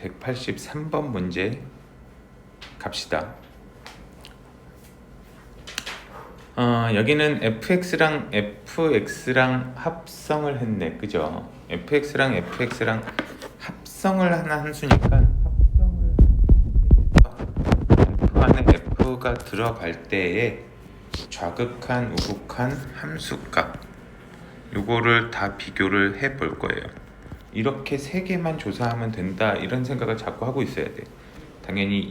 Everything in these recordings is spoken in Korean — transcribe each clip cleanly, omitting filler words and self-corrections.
183번 문제 갑시다. 여기는 fx랑 fx랑 합성을 했네, 그죠? fx랑 fx랑 합성을 하는 함수니까 f 안에 f가 들어갈 때에 좌극한, 우극한 함수값 요거를 다 비교를 해 볼 거예요. 이렇게 세 개만 조사하면 된다 이런 생각을 자꾸 하고 있어야 돼. 당연히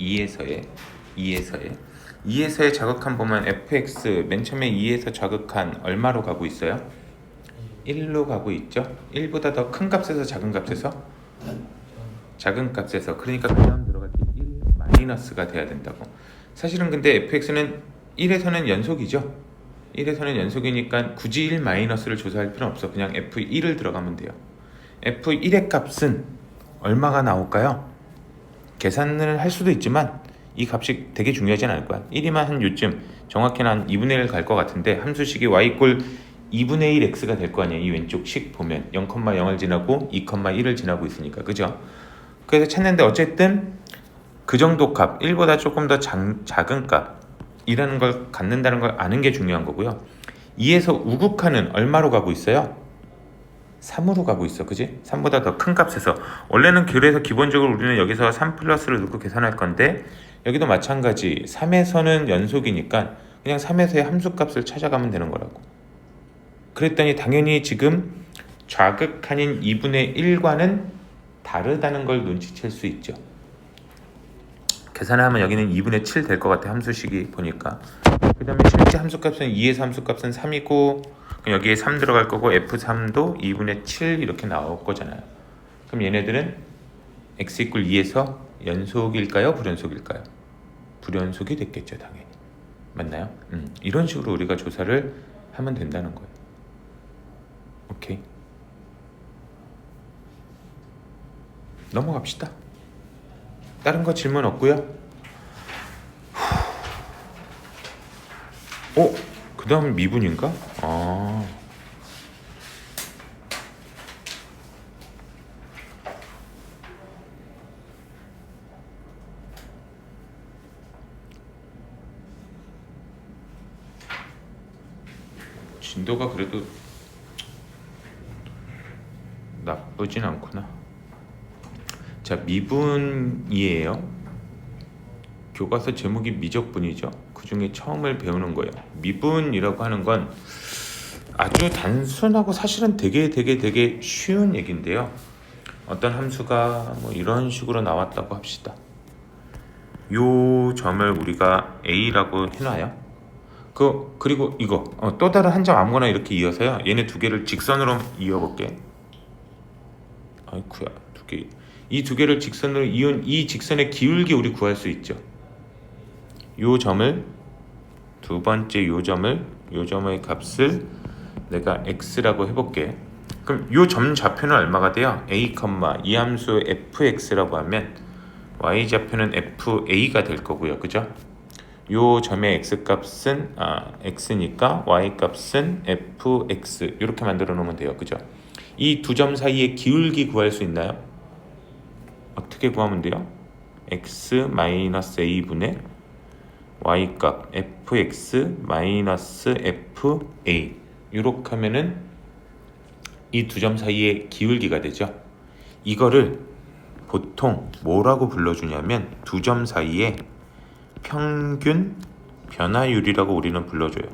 2에서의 좌극한 보면 fx 맨 처음에 2에서 좌극한 얼마로 가고 있어요? 1로 가고 있죠. 1보다 더 큰 값에서 작은 값에서 작은 값에서, 그러니까 그 다음 들어갈 때 1 마이너스가 돼야 된다고. 사실은 근데 fx는 1에서는 연속이죠. 1에서는 연속이니까 굳이 1 마이너스를 조사할 필요는 없어. 그냥 f1을 들어가면 돼요. f1의 값은 얼마가 나올까요? 계산을 할 수도 있지만 이 값이 되게 중요하진 않을 거야. 1이면 한 요쯤 정확히는 한 2분의 1 갈 것 같은데 함수식이 y 꼴 2분의 1 x가 될 거 아니야. 이 왼쪽 식 보면 0,0을 지나고 2,1을 지나고 있으니까, 그죠? 그래서 찾는데 어쨌든 그 정도 값, 1보다 조금 더 작은 값이라는 걸 갖는다는 걸 아는 게 중요한 거고요. 2에서 우극하는 얼마로 가고 있어요? 3으로 가고 있어, 그지? 3보다 더 큰 값에서. 원래는 그래서 기본적으로 우리는 여기서 3 플러스를 넣고 계산할 건데 여기도 마찬가지 3에서는 연속이니까 그냥 3에서의 함수값을 찾아가면 되는 거라고. 그랬더니 당연히 지금 좌극한인 2분의 1과는 다르다는 걸 눈치챌 수 있죠. 계산을 하면 여기는 2분의 7 될 것 같아, 함수식이 보니까. 그 다음에 실제 함수값은 2에서 함수값은 3이고 여기에 3 들어갈 거고 f3도 2분의 7 이렇게 나올 거잖아요. 그럼 얘네들은 x = 2에서 연속일까요? 불연속일까요? 불연속이 됐겠죠, 당연히. 맞나요? 이런 식으로 우리가 조사를 하면 된다는 거예요. 오케이. 넘어갑시다. 다른 거 질문 없고요. 그 다음 미분인가? 진도가 그래도 나쁘진 않구나. 자, 미분이에요. 교과서 제목이 미적분이죠. 그 중에 처음을 배우는 거예요. 미분이라고 하는 건 아주 단순하고 사실은 되게 쉬운 얘기인데요. 어떤 함수가 뭐 이런 식으로 나왔다고 합시다. 요 점을 우리가 A라고 해놔요. 그리고 이거 또 다른 한 점 아무거나 이렇게 이어서요. 얘네 두 개를 직선으로 이어볼게. 아이쿠야, 두 개. 이 두 개를 직선으로 이은 이 직선의 기울기 우리 구할 수 있죠. 요 점을 두 번째 요 점의 값을 내가 x라고 해볼게. 그럼 요 점 좌표는 얼마가 돼요? a, 이 함수 fx라고 하면 y 좌표는 fa가 될 거고요, 그죠? 요 점의 x 값은 x니까 y 값은 fx 이렇게 만들어 놓으면 돼요, 그죠? 이 두 점 사이의 기울기 구할 수 있나요? 어떻게 구하면 돼요? x-a분의 y값 fx-fa 이렇게 하면은 이 두 점 사이의 기울기가 되죠. 이거를 보통 뭐라고 불러주냐면 두 점 사이의 평균 변화율이라고 우리는 불러줘요.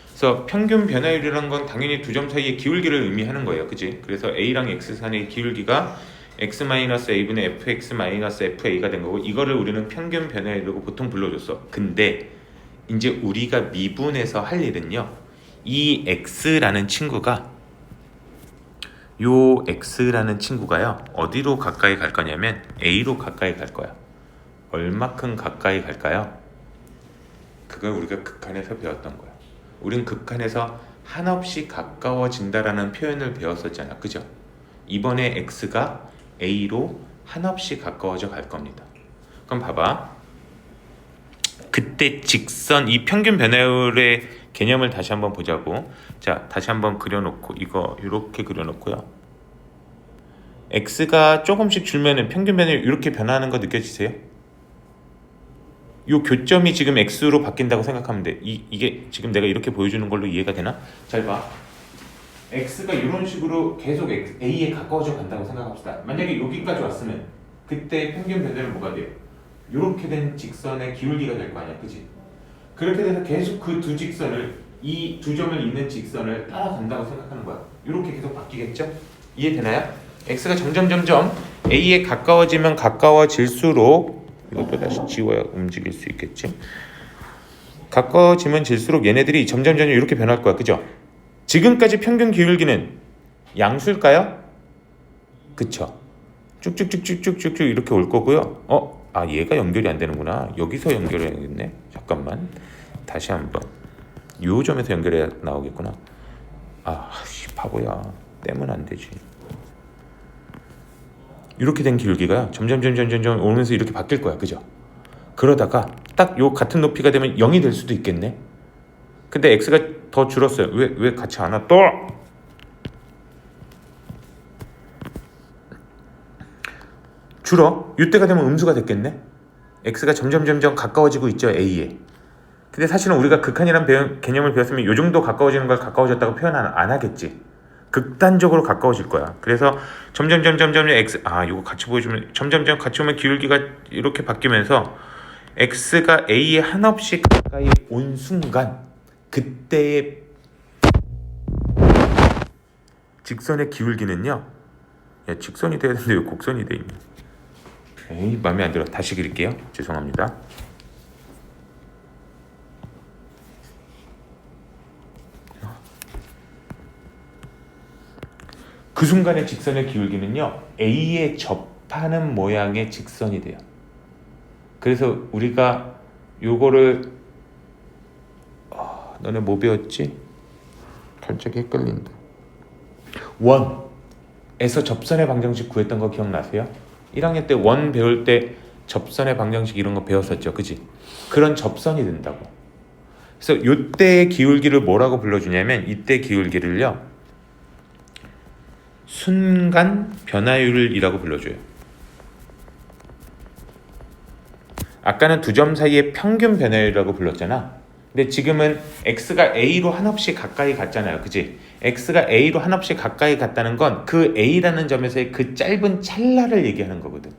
그래서 평균 변화율이라는 건 당연히 두 점 사이의 기울기를 의미하는 거예요, 그치? 그래서 a랑 x 사이의 기울기가 x-a분의 fx-fa가 된 거고, 이거를 우리는 평균 변화율이라고 보통 불러줬어. 근데 이제 우리가 미분해서 할 일은요, 이 x라는 친구가 요 x라는 친구가요 어디로 가까이 갈 거냐면 a로 가까이 갈 거야. 얼마큼 가까이 갈까요? 그걸 우리가 극한에서 배웠던 거야. 우린 극한에서 한없이 가까워진다라는 표현을 배웠었잖아, 그죠? 이번에 x가 a로 한없이 가까워져 갈 겁니다. 그럼 봐봐. 그때 직선, 이 평균 변화율의 개념을 다시 한번 보자고. 자, 다시 한번 그려놓고, 이거 이렇게 그려놓고요. x가 조금씩 줄면은 평균 변화율 이렇게 변화하는 거 느껴지세요? 요 교점이 지금 x로 바뀐다고 생각하면 돼. 이게 지금 내가 이렇게 보여주는 걸로 이해가 되나? 잘 봐. x가 이런 식으로 계속 a에 가까워져 간다고 생각합시다. 만약에 여기까지 왔으면 그때 평균 변화율은 뭐가 돼요? 이렇게 된 직선의 기울기가 될 거 아니야, 그지? 그렇게 돼서 계속 그 두 직선을 이 두 점을 잇는 직선을 따라간다고 생각하는 거야. 이렇게 계속 바뀌겠죠? 이해되나요? x가 점점 a에 가까워지면 가까워질수록 이것도 다시 지워야 움직일 수 있겠지. 가까워지면 질수록 얘네들이 점점 이렇게 변할 거야, 그죠? 지금까지 평균 기울기는 양수일까요? 그쵸? 쭉쭉쭉쭉쭉쭉 이렇게 올 거고요. 얘가 연결이 안 되는구나. 여기서 연결해야겠네. 잠깐만. 다시 한번. 요 점에서 연결해야 나오겠구나. 바보야. 떼면 안 되지. 이렇게 된 기울기가 점점 오면서 이렇게 바뀔 거야, 그죠? 그러다가 딱 요 같은 높이가 되면 0이 될 수도 있겠네. 근데 x가 더 줄었어요. 왜 같이 안 와? 또 줄어. 이때가 되면 음수가 됐겠네. x가 점점 가까워지고 있죠, a에. 근데 사실은 우리가 극한이라는 개념을 배웠으면 요 정도 가까워지는 걸 가까워졌다고 표현 안 하겠지. 극단적으로 가까워질 거야. 그래서 점점 x 이거 같이 보여주면 점점 같이 오면 기울기가 이렇게 바뀌면서 x가 a에 한없이 가까이 온 순간 그때의 직선의 기울기는요. 직선이 돼야 되는데 왜 곡선이 돼 있냐. 에이, 마음에 안 들어. 다시 그릴게요. 죄송합니다. 그 순간의 직선의 기울기는요, A에 접하는 모양의 직선이 돼요. 그래서 우리가 요거를 너네 뭐 배웠지? 갑자기 헷갈린다. 원에서 접선의 방정식 구했던 거 기억나세요? 1학년 때 원 배울 때 접선의 방정식 이런 거 배웠었죠, 그지? 그런 접선이 된다고. 그래서 요때의 기울기를 뭐라고 불러주냐면 이때 기울기를요, 순간 변화율이라고 불러줘요. 아까는 두 점 사이의 평균 변화율이라고 불렀잖아. 근데 지금은 x가 a로 한없이 가까이 갔잖아요, 그치? x가 a로 한없이 가까이 갔다는 건 그 a라는 점에서의 그 짧은 찰나를 얘기하는 거거든.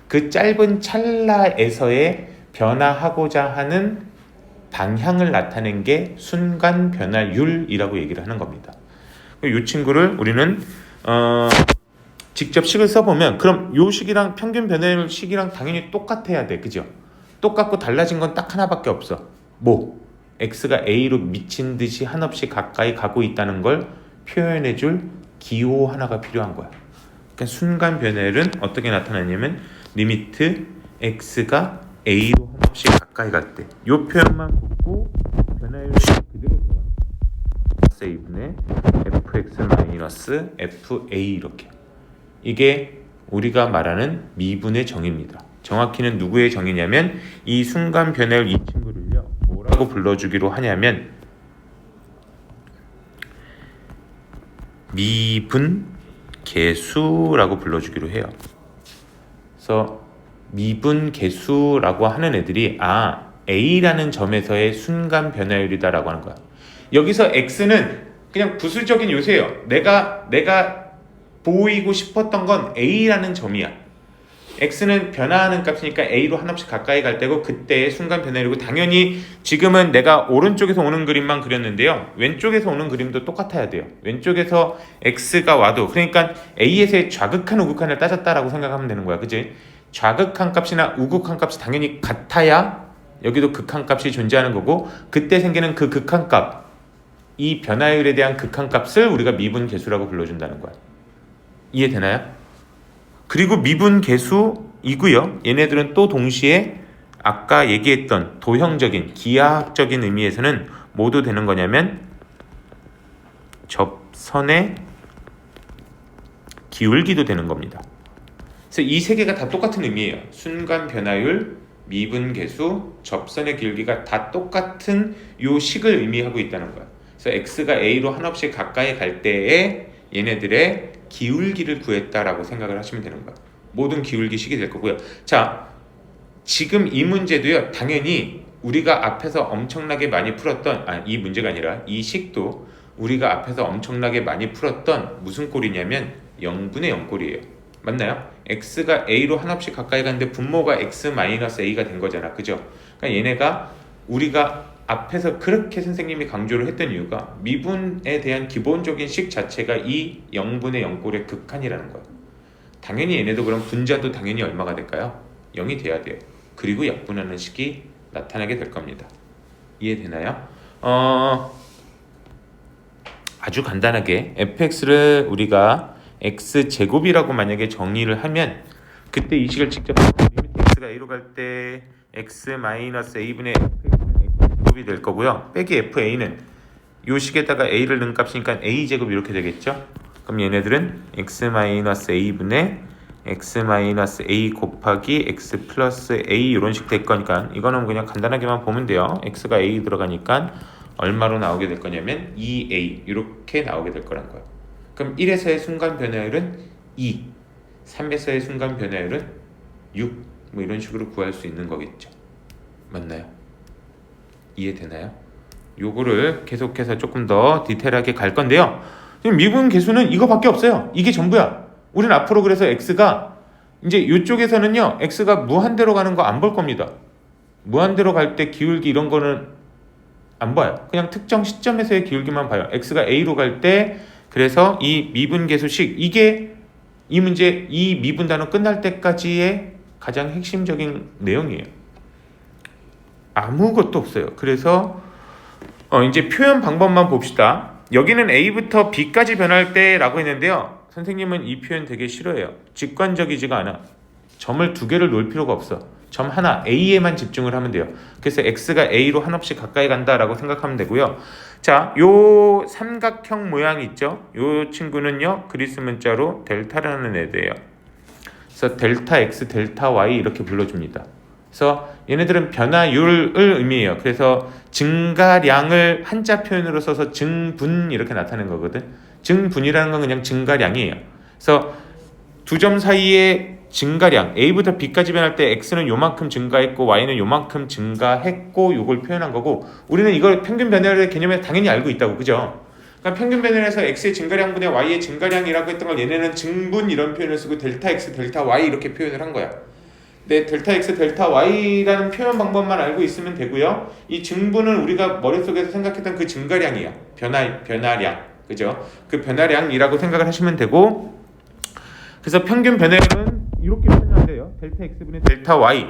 그 짧은 찰나에서의 변화하고자 하는 방향을 나타낸 게 순간 변화율이라고 얘기를 하는 겁니다. 이 친구를 우리는 직접 식을 써보면 그럼 요 식이랑 평균 변화율 식이랑 당연히 똑같아야 돼, 그죠? 똑같고 달라진 건 딱 하나밖에 없어. x가 a로 미친 듯이 한없이 가까이 가고 있다는 걸 표현해줄 기호 하나가 필요한 거야. 그러니까 순간 변화율은 어떻게 나타나냐면 리미트 x가 a로 한없이 가까이 갈 때 요 표현만 붙고 변화율은 그대로 들어가. 세이브네 fx-fa 이렇게. 이게 우리가 말하는 미분의 정의입니다. 정확히는 누구의 정의냐면 이 순간 변화율 이 친구를요 뭐라고 불러주기로 하냐면 미분 계수라고 불러주기로 해요. 그래서 미분 계수라고 하는 애들이 A라는 점에서의 순간 변화율이다라고 하는 거야. 여기서 X는 그냥 부수적인 요새예요. 내가 보이고 싶었던 건 A라는 점이야. X는 변화하는 값이니까 A로 한없이 가까이 갈 때고 그때의 순간 변화율이고, 당연히 지금은 내가 오른쪽에서 오는 그림만 그렸는데요. 왼쪽에서 오는 그림도 똑같아야 돼요. 왼쪽에서 X가 와도, 그러니까 A에서의 좌극한 우극한을 따졌다라고 생각하면 되는 거야, 그치? 좌극한 값이나 우극한 값이 당연히 같아야 여기도 극한 값이 존재하는 거고, 그때 생기는 그 극한 값, 이 변화율에 대한 극한 값을 우리가 미분 계수라고 불러준다는 거야. 이해되나요? 그리고 미분 계수이고요. 얘네들은 또 동시에 아까 얘기했던 도형적인 기하학적인 의미에서는 뭐도 되는 거냐면 접선의 기울기도 되는 겁니다. 그래서 이 세 개가 다 똑같은 의미예요. 순간 변화율, 미분 계수, 접선의 기울기가 다 똑같은 요 식을 의미하고 있다는 거야. 그래서 x가 a로 한없이 가까이 갈 때에 얘네들의 기울기를 구했다라고 생각을 하시면 되는 거야. 모든 기울기식이 될 거고요. 자, 지금 이 문제도요. 당연히 우리가 앞에서 엄청나게 많이 풀었던 이 문제가 아니라 이 식도 우리가 앞에서 엄청나게 많이 풀었던 무슨 꼴이냐면 0분의 0 꼴이에요. 맞나요? x가 a로 한없이 가까이 갔는데 분모가 x-a가 된 거잖아. 그죠? 그러니까 얘네가 우리가 앞에서 그렇게 선생님이 강조를 했던 이유가 미분에 대한 기본적인 식 자체가 이 0분의 0 꼴의 극한이라는 거야. 당연히 얘네도 그럼 분자도 당연히 얼마가 될까요? 0이 돼야 돼요. 그리고 약분하는 식이 나타나게 될 겁니다. 이해되나요? 아주 간단하게 fx를 우리가 x제곱이라고 만약에 정의를 하면 그때 이 식을 직접 리미트 x가 a로 갈 때 x-a분의 fx제곱이 될 거고요. 빼기 fa는 이 식에다가 a를 넣은 값이니까 a제곱 이렇게 되겠죠. 그럼 얘네들은 x-a분의 x-a 곱하기 x 플러스 a 이런 식 될 거니까 이거는 그냥 간단하게만 보면 돼요. x가 a 들어가니까 얼마로 나오게 될 거냐면 2a 이렇게 나오게 될 거란 거예요. 그럼 1에서의 순간 변화율은 2, 3에서의 순간 변화율은 6, 뭐 이런 식으로 구할 수 있는 거겠죠. 맞나요? 이해되나요? 요거를 계속해서 조금 더 디테일하게 갈 건데요. 미분 계수는 이거밖에 없어요. 이게 전부야. 우린 앞으로 그래서 x가 이제 이쪽에서는요 x가 무한대로 가는 거 안 볼 겁니다. 무한대로 갈 때 기울기 이런 거는 안 봐요. 그냥 특정 시점에서의 기울기만 봐요. x가 a로 갈 때 그래서 이 미분 계수식 이게 이 문제 이 미분 단원 끝날 때까지의 가장 핵심적인 내용이에요. 아무것도 없어요. 그래서 이제 표현 방법만 봅시다. 여기는 a부터 b까지 변할 때라고 했는데요. 선생님은 이 표현 되게 싫어해요. 직관적이지가 않아. 점을 두 개를 놓을 필요가 없어. 점 하나 a에만 집중을 하면 돼요. 그래서 x가 a로 한없이 가까이 간다라고 생각하면 되고요. 자, 요 삼각형 모양 있죠? 요 친구는요 그리스 문자로 델타라는 애들이에요. 그래서 델타 x, 델타 y 이렇게 불러줍니다. 그래서 얘네들은 변화율을 의미해요. 그래서 증가량을 한자 표현으로 써서 증분 이렇게 나타내는 거거든. 증분이라는 건 그냥 증가량이에요. 그래서 두 점 사이의 증가량 a부터 b까지 변할 때 x는 요만큼 증가했고 y는 요만큼 증가했고 요걸 표현한 거고 우리는 이걸 평균 변화율의 개념에 당연히 알고 있다고. 그죠? 그러니까 평균 변화에서 x의 증가량분의 y의 증가량이라고 했던 걸 얘네는 증분 이런 표현을 쓰고 델타 x, 델타 y 이렇게 표현을 한 거야. 네, 델타 x, 델타 y라는 표현 방법만 알고 있으면 되고요. 이 증분은 우리가 머릿속에서 생각했던 그 증가량이야. 변화량. 그죠? 그 변화량이라고 생각을 하시면 되고 그래서 평균 변화율은 이렇게 표현하면 돼요. 델타 x분의 델타 y.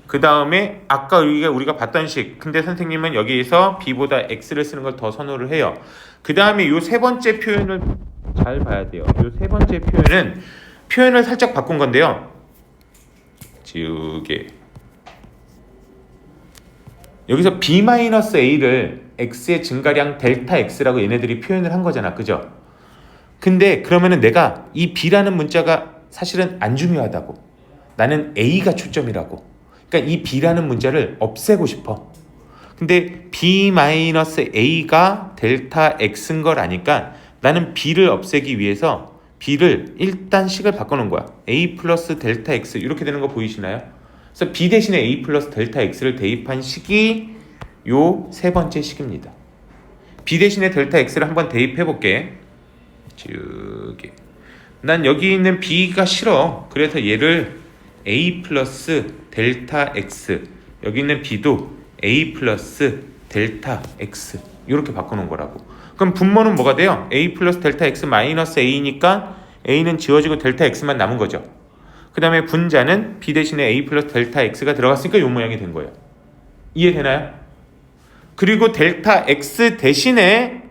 그 다음에 아까 우리가 봤던 식. 근데 선생님은 여기에서 b보다 x를 쓰는 걸 더 선호를 해요. 그 다음에 이 세 번째 표현을 잘 봐야 돼요. 이 세 번째 표현은 표현을 살짝 바꾼 건데요. 지우개. 여기서 b-a를 x의 증가량 델타 x라고 얘네들이 표현을 한 거잖아. 그죠? 근데 그러면은 내가 이 b라는 문자가 사실은 안 중요하다고. 나는 a가 초점이라고. 그러니까 이 b라는 문자를 없애고 싶어. 근데 b-a가 델타 x인 걸 아니까 나는 b를 없애기 위해서 b를 일단 식을 바꿔놓은 거야. a 플러스 델타 x 이렇게 되는 거 보이시나요? 그래서 b 대신에 a 플러스 델타 x를 대입한 식이 요 세 번째 식입니다. b 대신에 델타 x를 한번 대입해 볼게. 지우개. 난 여기 있는 b가 싫어. 그래서 얘를 a 플러스 델타 x 여기 있는 b도 a 플러스 델타 x 이렇게 바꿔놓은 거라고. 그럼 분모는 뭐가 돼요? a 플러스 델타 x 마이너스 a니까 a는 지워지고 델타 x만 남은 거죠. 그 다음에 분자는 b 대신에 a 플러스 델타 x가 들어갔으니까 이 모양이 된 거예요. 이해되나요? 그리고 델타 x 대신에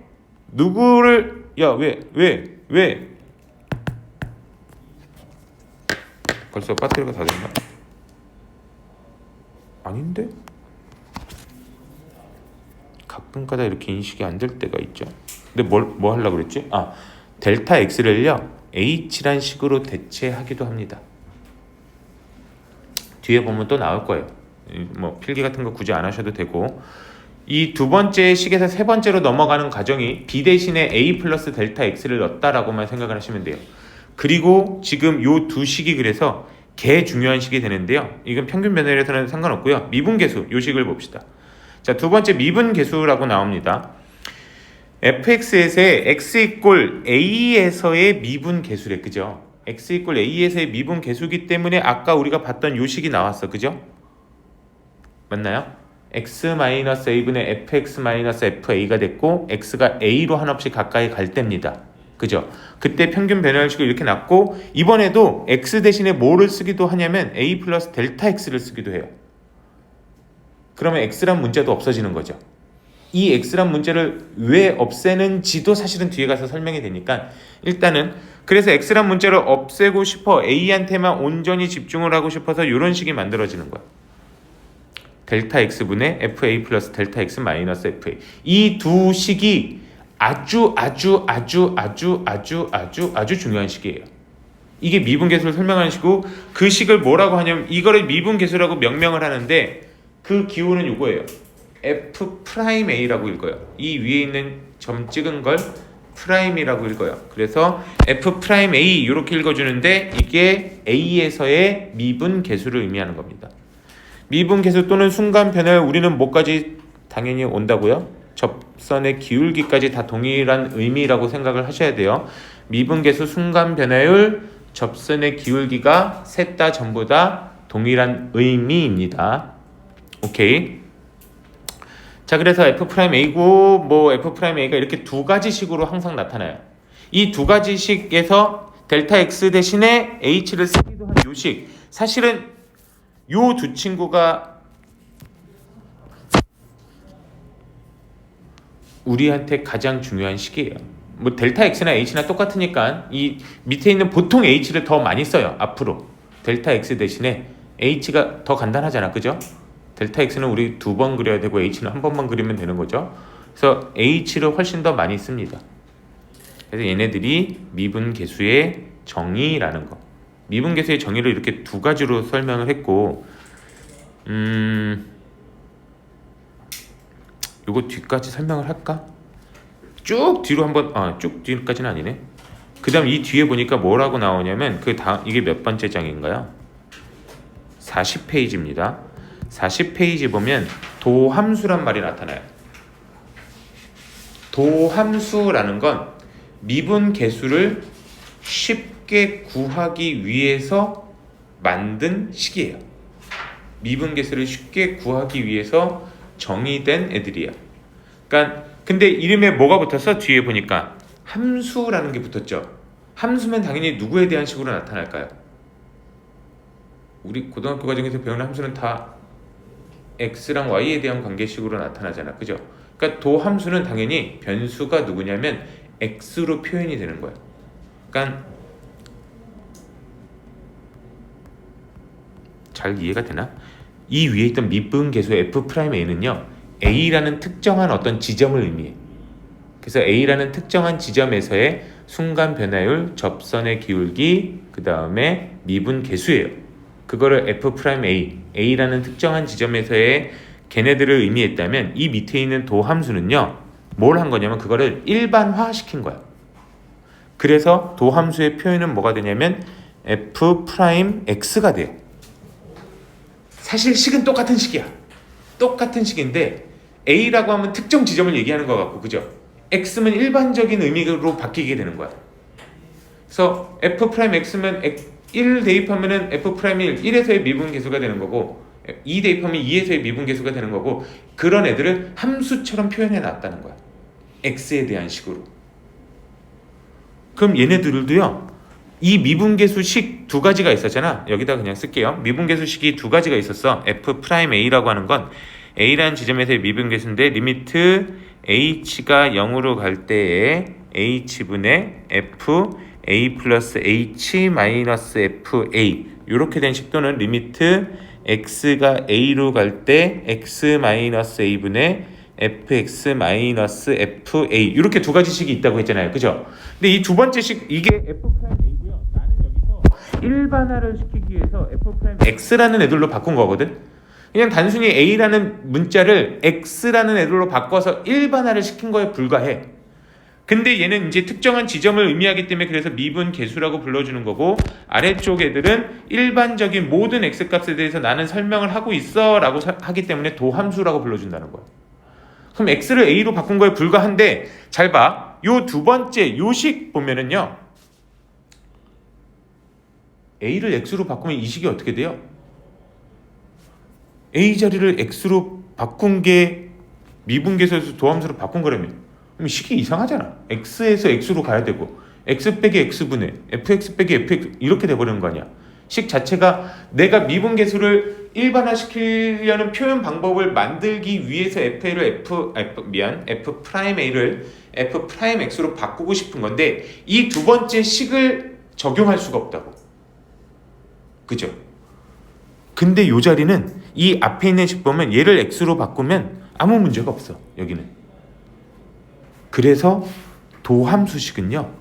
누구를 왜 벌써 배터리가 다 됐나? 아닌데? 가끔가다 이렇게 인식이 안 될 때가 있죠. 근데 뭐 하려고 그랬지? 델타 x를요 h란 식으로 대체하기도 합니다. 뒤에 보면 또 나올 거예요. 뭐 필기 같은 거 굳이 안 하셔도 되고 이 두 번째 식에서 세 번째로 넘어가는 과정이 b 대신에 a 플러스 델타 x를 넣었다라고만 생각을 하시면 돼요. 그리고 지금 요 두 식이 그래서 개 중요한 식이 되는데요. 이건 평균 변화율에서는 상관없고요. 미분계수 요 식을 봅시다. 자, 두 번째 미분계수라고 나옵니다. fx에서의 x 이꼴 a에서의 미분계수래, 그죠? x 이꼴 a에서의 미분계수기 때문에 아까 우리가 봤던 요 식이 나왔어, 그죠? 맞나요? x-a분의 fx-fa가 됐고 x가 a로 한없이 가까이 갈 때입니다. 그죠? 그때 평균 변화율식을 이렇게 놨고 이번에도 x 대신에 뭐를 쓰기도 하냐면 a 플러스 델타 x를 쓰기도 해요. 그러면 x란 문자도 없어지는 거죠. 이 x란 문자를 왜 없애는지도 사실은 뒤에 가서 설명이 되니까 일단은 그래서 x란 문자를 없애고 싶어 a한테만 온전히 집중을 하고 싶어서 이런 식이 만들어지는 거야. 델타 x분의 fa 플러스 델타 x 마이너스 fa. 이 두 식이 아주 중요한 식이에요. 이게 미분계수를 설명하는 식이고 그 식을 뭐라고 하냐면 이거를 미분계수라고 명명을 하는데 그 기호는 이거예요. F'A라고 읽어요. 이 위에 있는 점 찍은 걸 프라임이라고 읽어요. 그래서 F'A 이렇게 읽어주는데 이게 A에서의 미분계수를 의미하는 겁니다. 미분계수 또는 순간 변화율 우리는 뭐까지 당연히 온다고요? 접선의 기울기까지 다 동일한 의미라고 생각을 하셔야 돼요. 미분계수, 순간 변화율, 접선의 기울기가 셋 다 전부 다 동일한 의미입니다. 오케이. 자, 그래서 F'A고 뭐 F'A가 이렇게 두 가지 식으로 항상 나타나요. 이 두 가지 식에서 델타 X 대신에 H를 쓰기도 한 요 식. 사실은 요 두 친구가 우리한테 가장 중요한 식이에요. 뭐 델타 X나 H나 똑같으니까 이 밑에 있는 보통 H를 더 많이 써요. 앞으로 델타 X 대신에 H가 더 간단하잖아, 그죠? 델타 X는 우리 두 번 그려야 되고 H는 한 번만 그리면 되는 거죠. 그래서 H를 훨씬 더 많이 씁니다. 그래서 얘네들이 미분계수의 정의라는 거. 미분계수의 정의를 이렇게 두 가지로 설명을 했고 요거 뒤까지 설명을 할까? 쭉 뒤로 한번 쭉 뒤까지는 아니네. 그 다음 이 뒤에 보니까 뭐라고 나오냐면 그 다음 이게 몇 번째 장인가요? 40페이지입니다. 40페이지 보면 도함수란 말이 나타나요. 도함수라는 건 미분계수를 쉽게 구하기 위해서 만든 식이에요. 미분계수를 쉽게 구하기 위해서 정의된 애들이야. 그러니까 근데 이름에 뭐가 붙었어? 뒤에 보니까 함수라는 게 붙었죠. 함수면 당연히 누구에 대한 식으로 나타날까요? 우리 고등학교 과정에서 배우는 함수는 다 x랑 y에 대한 관계식으로 나타나잖아, 그죠? 그러니까 도함수는 당연히 변수가 누구냐면 x로 표현이 되는 거야. 그러니까 잘 이해가 되나? 이 위에 있던 미분계수 F'A는요 A라는 특정한 어떤 지점을 의미해. 그래서 A라는 특정한 지점에서의 순간 변화율, 접선의 기울기, 그 다음에 미분계수예요. 그거를 F'A, A라는 특정한 지점에서의 걔네들을 의미했다면 이 밑에 있는 도함수는요 뭘 한 거냐면 그거를 일반화시킨 거야. 그래서 도함수의 표현은 뭐가 되냐면 F'X가 돼요. 사실 식은 똑같은 식이야. 똑같은 식인데 A라고 하면 특정 지점을 얘기하는 것 같고, 그죠? X면 일반적인 의미로 바뀌게 되는 거야. 그래서 F'X면 1 대입하면은 F'일 1에서의 미분계수가 되는 거고 2 대입하면 2에서의 미분계수가 되는 거고 그런 애들을 함수처럼 표현해 놨다는 거야. X에 대한 식으로. 그럼 얘네들도요. 이 미분계수식 두 가지가 있었잖아. 여기다 그냥 쓸게요. 미분계수식이 두 가지가 있었어. F'A라고 하는 건 A라는 지점에서의 미분계수인데 리미트 H가 0으로 갈 때에 H분의 F A 플러스 H 마이너스 FA 이렇게 된 식 또는 리미트 X가 A로 갈 때 X 마이너스 A분의 fx 마이너스 fa 이렇게 두 가지 식이 있다고 했잖아요, 그죠? 근데 이 두 번째 식 이게 f'a고요. 나는 여기서 일반화를 시키기 위해서 f'x라는 애들로 바꾼 거거든. 그냥 단순히 A라는 문자를 X라는 애들로 바꿔서 일반화를 시킨 거에 불과해. 근데 얘는 이제 특정한 지점을 의미하기 때문에 그래서 미분 계수라고 불러주는 거고, 아래쪽 애들은 일반적인 모든 X값에 대해서 나는 설명을 하고 있어 라고 하기 때문에 도함수라고 불러준다는 거야. 그럼 X를 A로 바꾼 거에 불과한데, 잘 봐. 요 두 번째 요식 보면은요, A를 X로 바꾸면 이 식이 어떻게 돼요? A 자리를 X로 바꾼 게 미분계수에서 도함수로 바꾼 거라면 그럼 식이 이상하잖아. X에서 X로 가야 되고 X 빼기 X분의 FX 빼기 FX 이렇게 돼버리는 거 아니야. 식 자체가 내가 미분계수를 일반화시키려는 표현 방법을 만들기 위해서 F를 F 프라임 A를 F 프라임 X로 바꾸고 싶은 건데 이 두 번째 식을 적용할 수가 없다고. 그죠? 근데 요 자리는 이 앞에 있는 식 보면 얘를 X로 바꾸면 아무 문제가 없어. 여기는. 그래서 도함수식은요,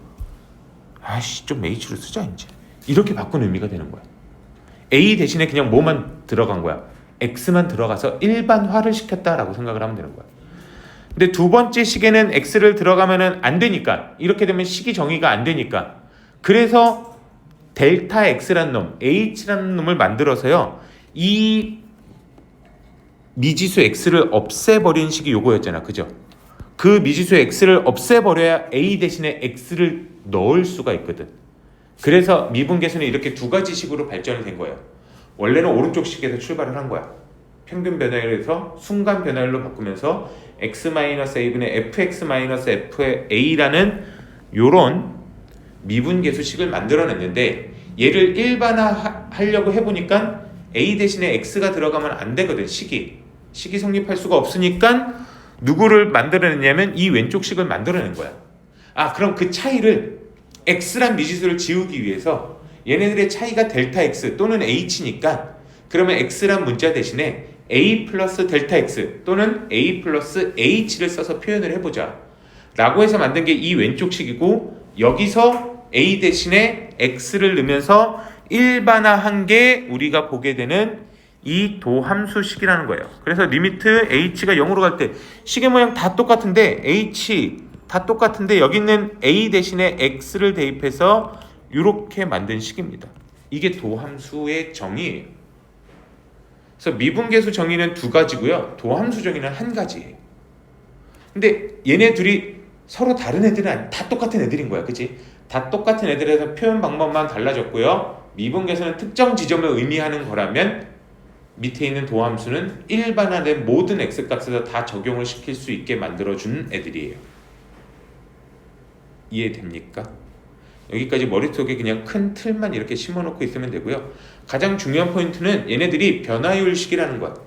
좀 H로 쓰자 이제. 이렇게 바꾼 의미가 되는 거야. A 대신에 그냥 뭐만 들어간 거야? X만 들어가서 일반화를 시켰다라고 생각을 하면 되는 거야. 근데 두 번째 식에는 X를 들어가면은 안 되니까, 이렇게 되면 식이 정의가 안 되니까, 그래서 델타 X라는 놈, H라는 놈을 만들어서요, 이 미지수 X를 없애버린 식이 요거였잖아. 그죠? 그 미지수 X를 없애버려야 A 대신에 X를 넣을 수가 있거든. 그래서 미분계수는 이렇게 두 가지 식으로 발전이 된 거예요. 원래는 오른쪽 식에서 출발을 한 거야. 평균 변화율에서 순간 변화율로 바꾸면서 x-a분의 fx-fa라는 요런 미분계수식을 만들어냈는데, 얘를 일반화하려고 해보니까 a 대신에 x가 들어가면 안 되거든. 식이 성립할 수가 없으니까 누구를 만들어냈냐면 이 왼쪽 식을 만들어낸 거야. 그럼 그 차이를 x란 미지수를 지우기 위해서 얘네들의 차이가 델타 x 또는 h니까, 그러면 x란 문자 대신에 a 플러스 델타 x 또는 a 플러스 h를 써서 표현을 해보자 라고 해서 만든 게 이 왼쪽 식이고, 여기서 a 대신에 x를 넣으면서 일반화한 게 우리가 보게 되는 이 도함수식이라는 거예요. 그래서 리미트 h가 0으로 갈 때 식의 모양 다 똑같은데 h 다 똑같은데 여기 있는 a 대신에 x를 대입해서 이렇게 만든 식입니다. 이게 도함수의 정의예요. 그래서 미분계수 정의는 두 가지고요, 도함수 정의는 한 가지예요. 근데 얘네 둘이 서로 다른 애들은 다 똑같은 애들인 거야. 그치? 다 똑같은 애들에서 표현 방법만 달라졌고요, 미분계수는 특정 지점을 의미하는 거라면 밑에 있는 도함수는 일반화된 모든 x값에서 다 적용을 시킬 수 있게 만들어준 애들이에요. 이해됩니까? 여기까지 머릿속에 그냥 큰 틀만 이렇게 심어놓고 있으면 되고요. 가장 중요한 포인트는 얘네들이 변화율식이라는 것.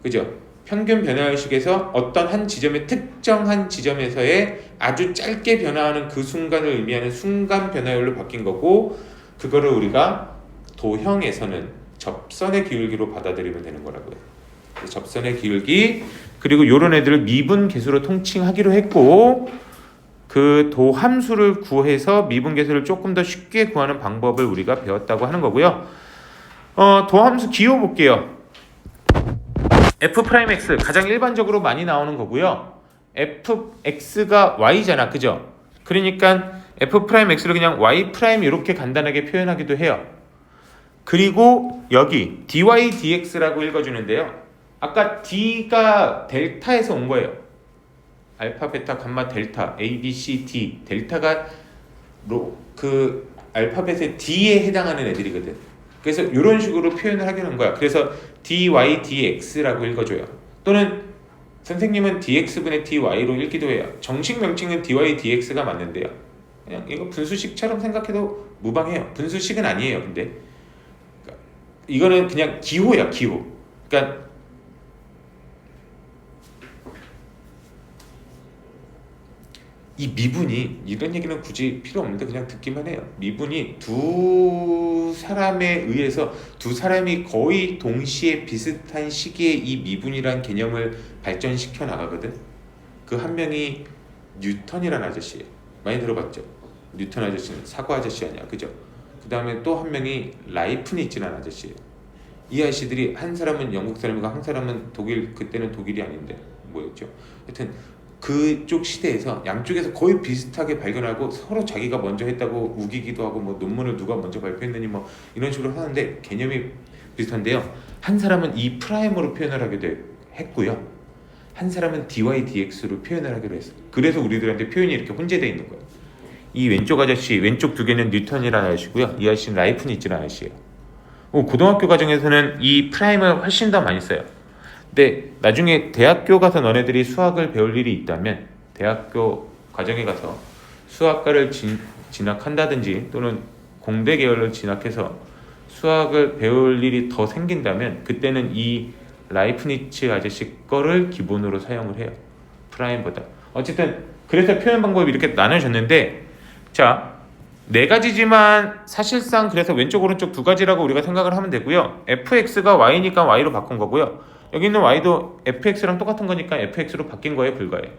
그죠? 평균 변화율식에서 어떤 한 지점의 특정한 지점에서의 아주 짧게 변화하는 그 순간을 의미하는 순간 변화율로 바뀐 거고, 그거를 우리가 도형에서는 접선의 기울기로 받아들이면 되는 거라고요. 접선의 기울기, 그리고 요런 애들을 미분계수로 통칭하기로 했고, 그 도함수를 구해서 미분계수를 조금 더 쉽게 구하는 방법을 우리가 배웠다고 하는 거고요. 도함수 기호 볼게요. f'x 가장 일반적으로 많이 나오는 거고요. fx가 y잖아. 그죠? 그러니까 f'x를 그냥 y' 이렇게 간단하게 표현하기도 해요. 그리고 여기 dy dx라고 읽어주는데요. 아까 d가 델타에서 온 거예요. 알파, 베타, 감마, 델타, A, B, C, D. 델타가 그 알파벳의 D에 해당하는 애들이거든. 그래서 이런 식으로 표현을 하게 된 거야. 그래서 dy dx라고 읽어줘요. 또는 선생님은 dx분의 dy로 읽기도 해요. 정식 명칭은 dy dx가 맞는데요, 그냥 이거 분수식처럼 생각해도 무방해요. 분수식은 아니에요. 근데 이거는 그냥 기호야, 기호. 그러니까 이 미분이, 이런 얘기는 굳이 필요 없는데 그냥 듣기만 해요. 미분이 두 사람에 의해서, 두 사람이 거의 동시에 비슷한 시기에 이 미분이란 개념을 발전시켜 나가거든. 그 한 명이 뉴턴이라는 아저씨예요. 많이 들어봤죠? 뉴턴 아저씨는 사고 아저씨 아니야. 그죠? 그 다음에 또 한 명이 라이프니츠라는 아저씨예요. 이 아저씨들이 한 사람은 영국 사람이고 한 사람은 독일, 그때는 독일이 아닌데 뭐였죠? 하여튼 그쪽 시대에서 양쪽에서 거의 비슷하게 발견하고 서로 자기가 먼저 했다고 우기기도 하고 뭐 논문을 누가 먼저 발표했느니 뭐 이런 식으로 하는데 개념이 비슷한데요. 한 사람은 E 프라임으로 표현을 했고요. 한 사람은 dy dx로 표현을 하기로 했어. 그래서 우리들한테 표현이 이렇게 혼재되어 있는 거예요. 이 왼쪽 아저씨, 왼쪽 두 개는 뉴턴이라는 아저씨고요. 이 아저씨는 라이프니츠라는 아저씨예요. 고등학교 과정에서는 이 프라임을 훨씬 더 많이 써요. 근데 나중에 대학교 가서 너네들이 수학을 배울 일이 있다면 대학교 과정에 가서 수학과를 진학한다든지 또는 공대 계열을 진학해서 수학을 배울 일이 더 생긴다면 그때는 이 라이프니츠 아저씨 거를 기본으로 사용을 해요. 프라임보다. 어쨌든 그래서 표현 방법이 이렇게 나눠졌는데 자, 네 가지지만 사실상 그래서 왼쪽 오른쪽 두 가지라고 우리가 생각을 하면 되고요. fx가 y니까 y로 바꾼 거고요. 여기 있는 y도 fx랑 똑같은 거니까 fx로 바뀐 거에 불과해요.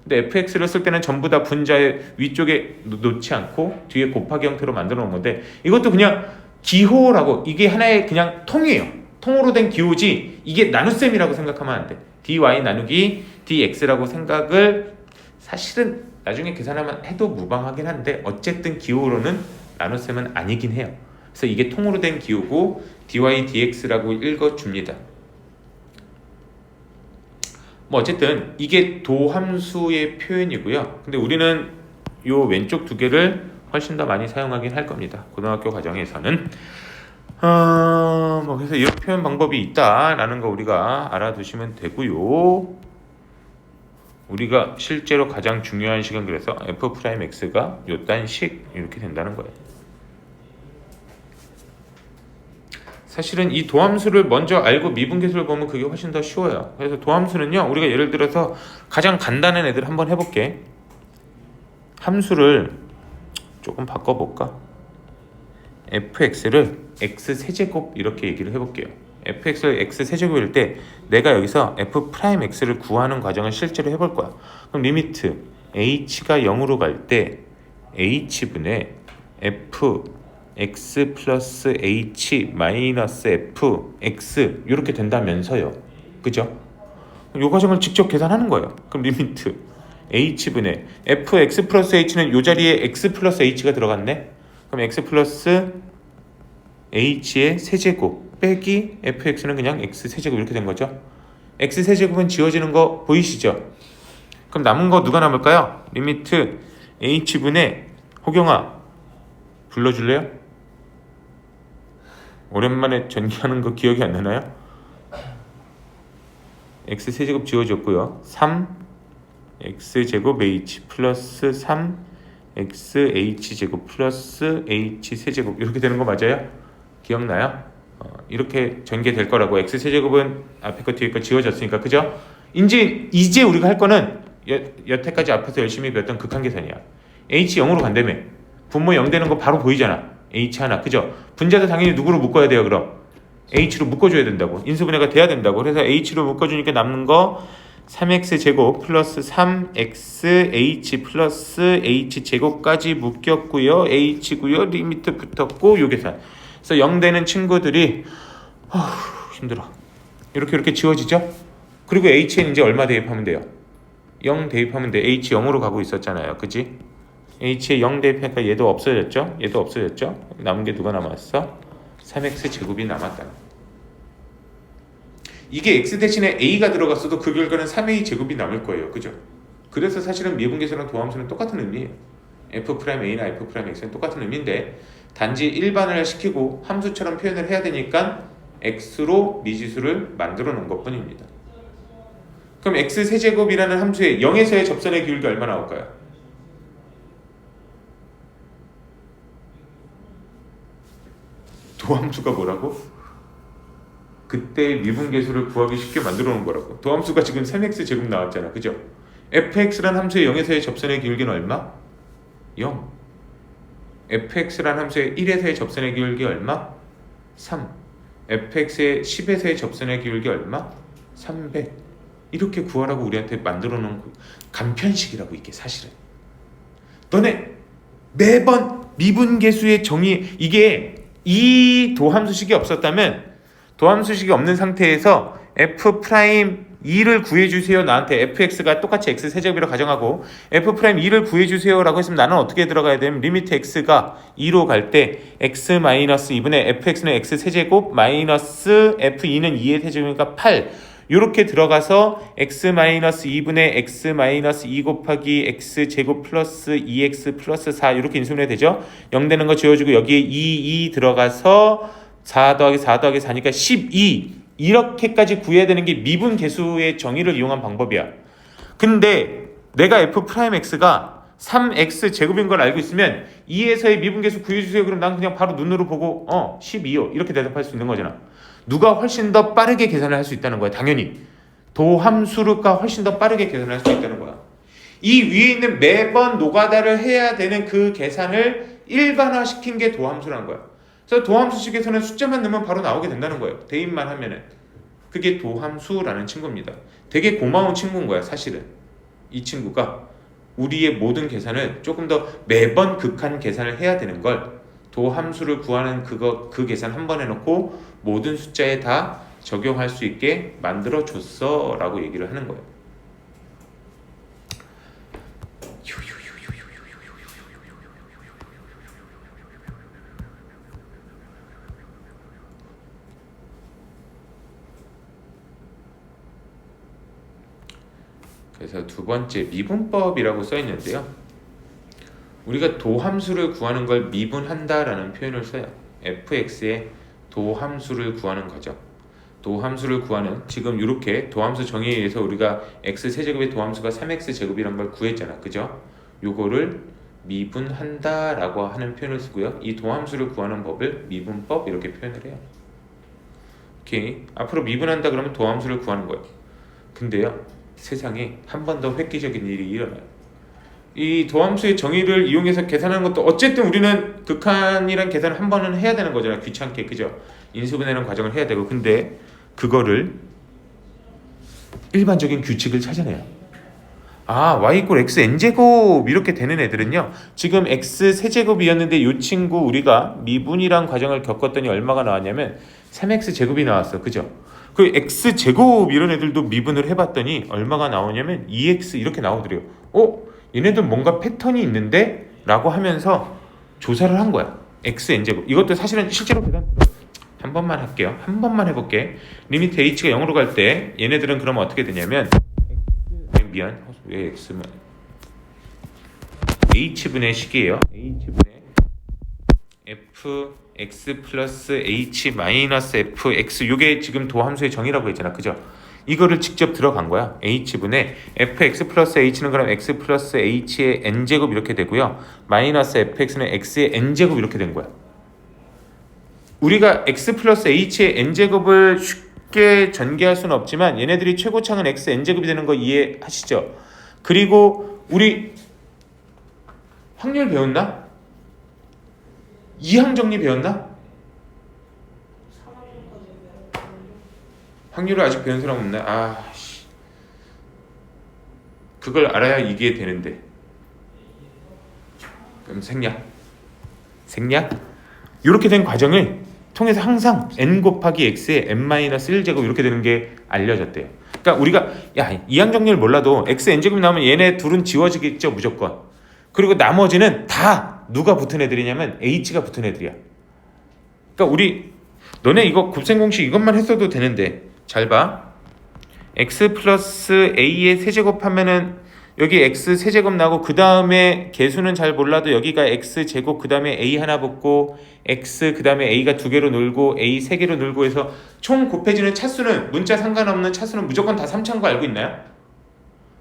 근데 fx를 쓸 때는 전부 다 분자의 위쪽에 놓지 않고 뒤에 곱하기 형태로 만들어 놓은 건데 이것도 그냥 기호라고 이게 하나의 그냥 통이에요. 통으로 된 기호지 이게 나눗셈이라고 생각하면 안 돼. dy 나누기 dx라고 생각을 사실은 나중에 계산하면 해도 무방하긴 한데 어쨌든 기호로는 나눗셈은 아니긴 해요. 그래서 이게 통으로 된 기호고 dy dx라고 읽어줍니다. 뭐 어쨌든 이게 도함수의 표현이고요. 근데 우리는 요 왼쪽 두 개를 훨씬 더 많이 사용하긴 할 겁니다. 고등학교 과정에서는 뭐 그래서 이런 표현 방법이 있다라는 거 우리가 알아두시면 되고요. 우리가 실제로 가장 중요한 식은 그래서 f'x가 요딴 식 이렇게 된다는 거예요. 사실은 이 도함수를 먼저 알고 미분계수를 보면 그게 훨씬 더 쉬워요. 그래서 도함수는요, 우리가 예를 들어서 가장 간단한 애들 한번 해볼게. 함수를 조금 바꿔볼까? fx를 x세제곱 이렇게 얘기를 해볼게요. fx를 x세제곱일 때 내가 여기서 f'x를 구하는 과정을 실제로 해볼 거야. 그럼 리미트 h가 0으로 갈 때 h분의 f x 플러스 h 마이너스 f x 이렇게 된다면서요. 그죠? 이 과정을 직접 계산하는 거예요. 그럼 리미트 h분의 fx 플러스 h는 이 자리에 x 플러스 h가 들어갔네. 그럼 x 플러스 h의 세제곱 빼기 fx는 그냥 x 세제곱 이렇게 된 거죠. x 세제곱은 지워지는 거 보이시죠? 그럼 남은 거 누가 남을까요? 리미트 h분의 호경아 불러줄래요? 오랜만에 전기하는 거 기억이 안 나나요? x 세제곱 지워졌고요. 3 x제곱 h 플러스 3 xh제곱 플러스 h세제곱 이렇게 되는 거 맞아요? 기억나요? 이렇게 전개될 거라고. x세제곱은 앞에 거 뒤에 거 지워졌으니까 그죠? 이제 우리가 할 거는 여태까지 앞에서 열심히 배웠던 극한계산이야. h 0으로 간다며. 분모 0 되는 거 바로 보이잖아. h 하나 그죠? 분자도 당연히 누구로 묶어야 돼요 그럼? h로 묶어줘야 된다고. 인수분해가 돼야 된다고. 그래서 h로 묶어주니까 남는 거 3x제곱 플러스 3xh 플러스 h제곱까지 묶였고요. h고요. 리미트 붙었고 요 계산. 그래서 0 되는 친구들이 힘들어. 이렇게 지워지죠? 그리고 h는 이제 얼마 대입하면 돼요? 0 대입하면 돼. h 0으로 가고 있었잖아요. 그치? h에 0 대입하니까 얘도 없어졌죠? 얘도 없어졌죠? 남은 게 누가 남았어? 3x제곱이 남았다. 이게 x 대신에 a가 들어갔어도 그 결과는 3a제곱이 남을 거예요. 그죠? 그래서 사실은 미분계수랑 도함수는 똑같은 의미예요. f'a나 f'x는 똑같은 의미인데 단지 일반을 시키고 함수처럼 표현을 해야 되니까 x로 미지수를 만들어 놓은 것 뿐입니다. 그럼 x세제곱이라는 함수의 0에서의 접선의 기울기 얼마 나올까요? 도함수가 뭐라고? 그때 미분계수를 구하기 쉽게 만들어 놓은 거라고. 도함수가 지금 3x제곱 나왔잖아. 그죠? fx라는 함수의 0에서의 접선의 기울기는 얼마? 0. fx라는 함수의 1에서의 접선의 기울기 얼마? 3. fx의 10에서의 접선의 기울기 얼마? 300. 이렇게 구하라고 우리한테 만들어 놓은 간편식이라고 이게 사실은. 너네 매번 미분계수의 정의 이게 이 도함수식이 없었다면 도함수식이 없는 상태에서 f 프라임 2를 구해주세요. 나한테 fx가 똑같이 x 세제곱이라고 가정하고 f 프라임 2를 구해주세요 라고 했으면 나는 어떻게 들어가야 되면 리미트 x가 2로 갈 때 x 마이너스 2분의 fx는 x 세제곱 마이너스 f2는 2의 세제곱이니까 8 요렇게 들어가서 x 마이너스 2분의 x 마이너스 2 곱하기 x 제곱 플러스 2x 플러스 4 이렇게 인수분해 되죠. 0 되는 거 지워주고 여기에 2 들어가서 4 더하기 4 더하기 4니까 12 이렇게까지 구해야 되는 게 미분 계수의 정의를 이용한 방법이야. 근데 내가 f 프라임 x가 3x 제곱인 걸 알고 있으면 2에서의 미분 계수 구해주세요. 그럼 난 그냥 바로 눈으로 보고 12요 이렇게 대답할 수 있는 거잖아. 누가 훨씬 더 빠르게 계산을 할 수 있다는 거야. 당연히 도함수가 훨씬 더 빠르게 계산을 할 수 있다는 거야. 이 위에 있는 매번 노가다를 해야 되는 그 계산을 일반화시킨 게 도함수라는 거야. 그래서 도함수식에서는 숫자만 넣으면 바로 나오게 된다는 거예요. 대입만 하면은. 그게 도함수라는 친구입니다. 되게 고마운 친구인 거야 사실은. 이 친구가 우리의 모든 계산을 조금 더 매번 극한 계산을 해야 되는 걸 도함수를 구하는 그 계산 한 번 해놓고 모든 숫자에 다 적용할 수 있게 만들어 줬어 라고 얘기를 하는 거예요. 그래서 두 번째 미분법이라고 써 있는데요. 우리가 도함수를 구하는 걸 미분한다라는 표현을 써요. fx의 도함수를 구하는 거죠. 도함수를 구하는 지금 이렇게 도함수 정의에 의해서 우리가 x 세제곱의 도함수가 3x 제곱이란 걸 구했잖아. 그죠? 요거를 미분한다라고 하는 표현을 쓰고요. 이 도함수를 구하는 법을 미분법 이렇게 표현을 해요. 오케이. 앞으로 미분한다 그러면 도함수를 구하는 거예요. 근데요. 세상에 한 번 더 획기적인 일이 일어나요. 이 도함수의 정의를 이용해서 계산하는 것도 어쨌든 우리는 극한이란 계산을 한 번은 해야 되는 거잖아요. 귀찮게. 그죠? 인수분해라는 과정을 해야 되고. 근데 그거를 일반적인 규칙을 찾아내요. y 이퀄 x n제곱 이렇게 되는 애들은요. 지금 x 세제곱이었는데 이 친구 우리가 미분이란 과정을 겪었더니 얼마가 나왔냐면 3x 제곱이 나왔어. 그죠? 그 x 제곱 이런 애들도 미분을 해봤더니 얼마가 나오냐면 2x 이렇게 나오더래요. 얘네들 뭔가 패턴이 있는데? 라고 하면서 조사를 한 거야. x n제곱. 이것도 사실은 실제로 계산 한 번만 할게요. 한 번만 해볼게. 리미트 h가 0으로 갈 때 얘네들은 그러면 어떻게 되냐면 왜 x만 h분의 식이에요. h분의 fx 플러스 h 마이너스 fx 요게 지금 도함수의 정의라고 했잖아. 그죠? 이거를 직접 들어간 거야. h분의 fx 플러스 h는 그럼 x 플러스 h의 n제곱 이렇게 되고요. 마이너스 fx는 x의 n제곱 이렇게 된 거야. 우리가 x 플러스 h의 n제곱을 쉽게 전개할 수는 없지만 얘네들이 최고차는 x n제곱이 되는 거 이해하시죠? 그리고 우리 확률 배웠나? 이항정리 배웠나? 확률을 아직 배운 사람 없나? 그걸 알아야 이게 되는데. 그럼 생략. 이렇게 된 과정을 통해서 항상 n 곱하기 x의 n-1제곱 이렇게 되는 게 알려졌대요. 그러니까 우리가 이항정리를 몰라도 x n제곱이 나오면 얘네 둘은 지워지겠죠 무조건. 그리고 나머지는 다 누가 붙은 애들이냐면 h가 붙은 애들이야. 그러니까 우리 너네 이거 곱셈 공식 이것만 했어도 되는데 잘 봐. x 플러스 a의 세제곱 하면은 여기 x 세제곱 나오고 그 다음에 개수는 잘 몰라도 여기가 x 제곱 그 다음에 a 하나 붙고 x 그 다음에 a가 두 개로 놀고 a 세 개로 놀고 해서 총 곱해지는 차수는 문자 상관없는 차수는 무조건 다 3차인 거 알고 있나요?